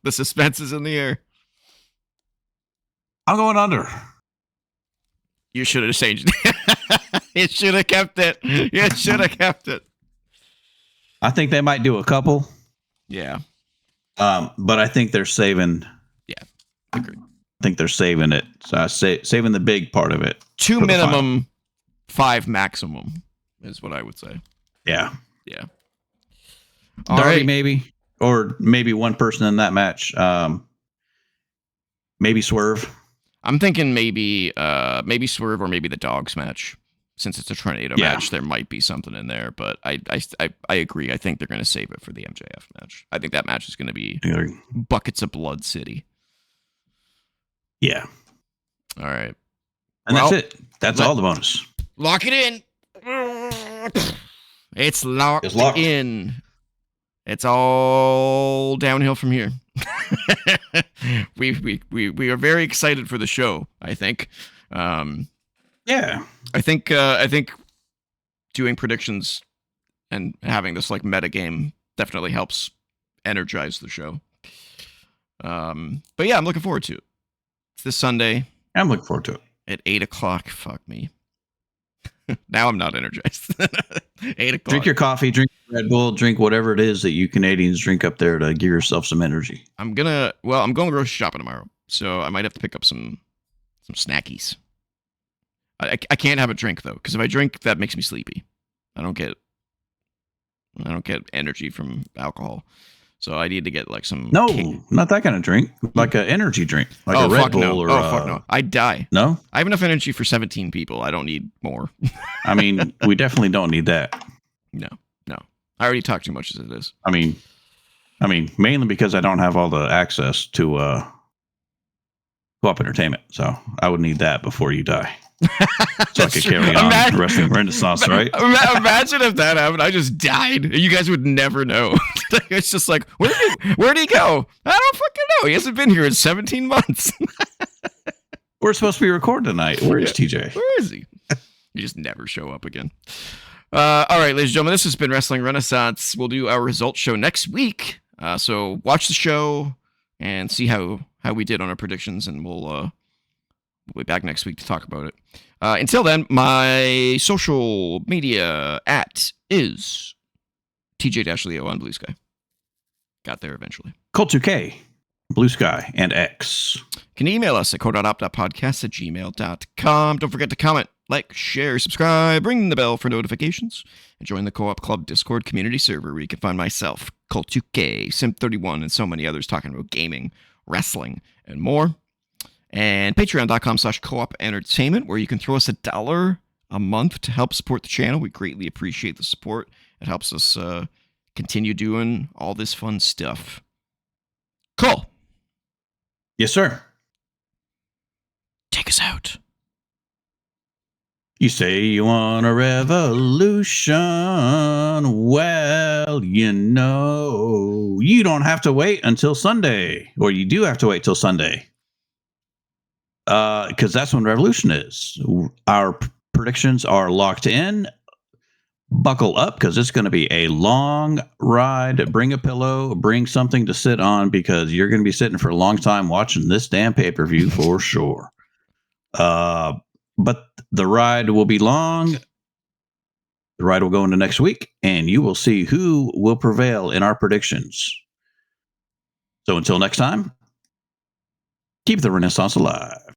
the suspense is in the air. I'm going under. You should have changed it. You should have kept it. You should have kept it. I think they might do a couple. Yeah. But I think they're saving. Yeah. Agreed. I think they're saving it. So saving the big part of it. 2 minimum, 5 maximum is what I would say. Yeah. Yeah. Darby, maybe. Or maybe one person in that match. Maybe Swerve. I'm thinking maybe Swerve or maybe the Dogs match. Since it's a tornado match, there might be something in there. But I agree. I think they're going to save it for the MJF match. I think that match is going to be buckets of blood city. Yeah. All right. And Well, that's it. That's all the bonus. Lock it in. It's locked, in. It's all downhill from here. we are very excited for the show, I think. Yeah. I think doing predictions and having this like meta game definitely helps energize the show. But yeah, I'm looking forward to it. It's this Sunday. I'm looking forward to it. At 8:00. Fuck me. Now I'm not energized. 8:00. Drink your coffee, drink Red Bull, drink whatever it is that you Canadians drink up there to give yourself some energy. I'm going grocery shopping tomorrow, so I might have to pick up some snackies. I can't have a drink though, because if I drink, that makes me sleepy. I don't get energy from alcohol. So I need to get like some. No, not that kind of drink. Like an energy drink, like a Red Bull or. Oh fuck no! I'd die. No, I have enough energy for 17 people. I don't need more. I mean, we definitely don't need that. No. I already talk too much as it is. I mean, mainly because I don't have all the access to co-op entertainment, so I would need that before you die. So I could carry on Wrestling Renaissance, right? Imagine if that happened. I just died. You guys would never know. It's just like, where'd he go? I don't fucking know. He hasn't been here in 17 months. We're supposed to be recording tonight. Where is TJ? Where is he? You just never show up again. All right, ladies and gentlemen, this has been Wrestling Renaissance. We'll do our results show next week. So watch the show and see how we did on our predictions, and we'll be back next week to talk about it. Until then, my social media is TJ-Leo on BlueSky. Got there eventually. Colt2K, BlueSky, and X. You can email us at co.op.podcast@gmail.com. Don't forget to comment, like, share, subscribe, ring the bell for notifications, and join the Co-op Club Discord community server where you can find myself, Colt2K, Simp31, and so many others talking about gaming, wrestling, and more. And patreon.com/co-op entertainment, where you can throw us $1 a month to help support the channel. We greatly appreciate the support. It helps us continue doing all this fun stuff. Cool. Yes, sir. Take us out. You say you want a revolution. Well, you know, you don't have to wait until Sunday, or you do have to wait till Sunday. Because that's when Revolution is. Our predictions are locked in. Buckle up, because it's going to be a long ride. Bring a pillow, bring something to sit on, because you're going to be sitting for a long time watching this damn pay-per-view for sure. But the ride will be long. The ride will go into next week, and you will see who will prevail in our predictions. So until next time, keep the Renaissance alive.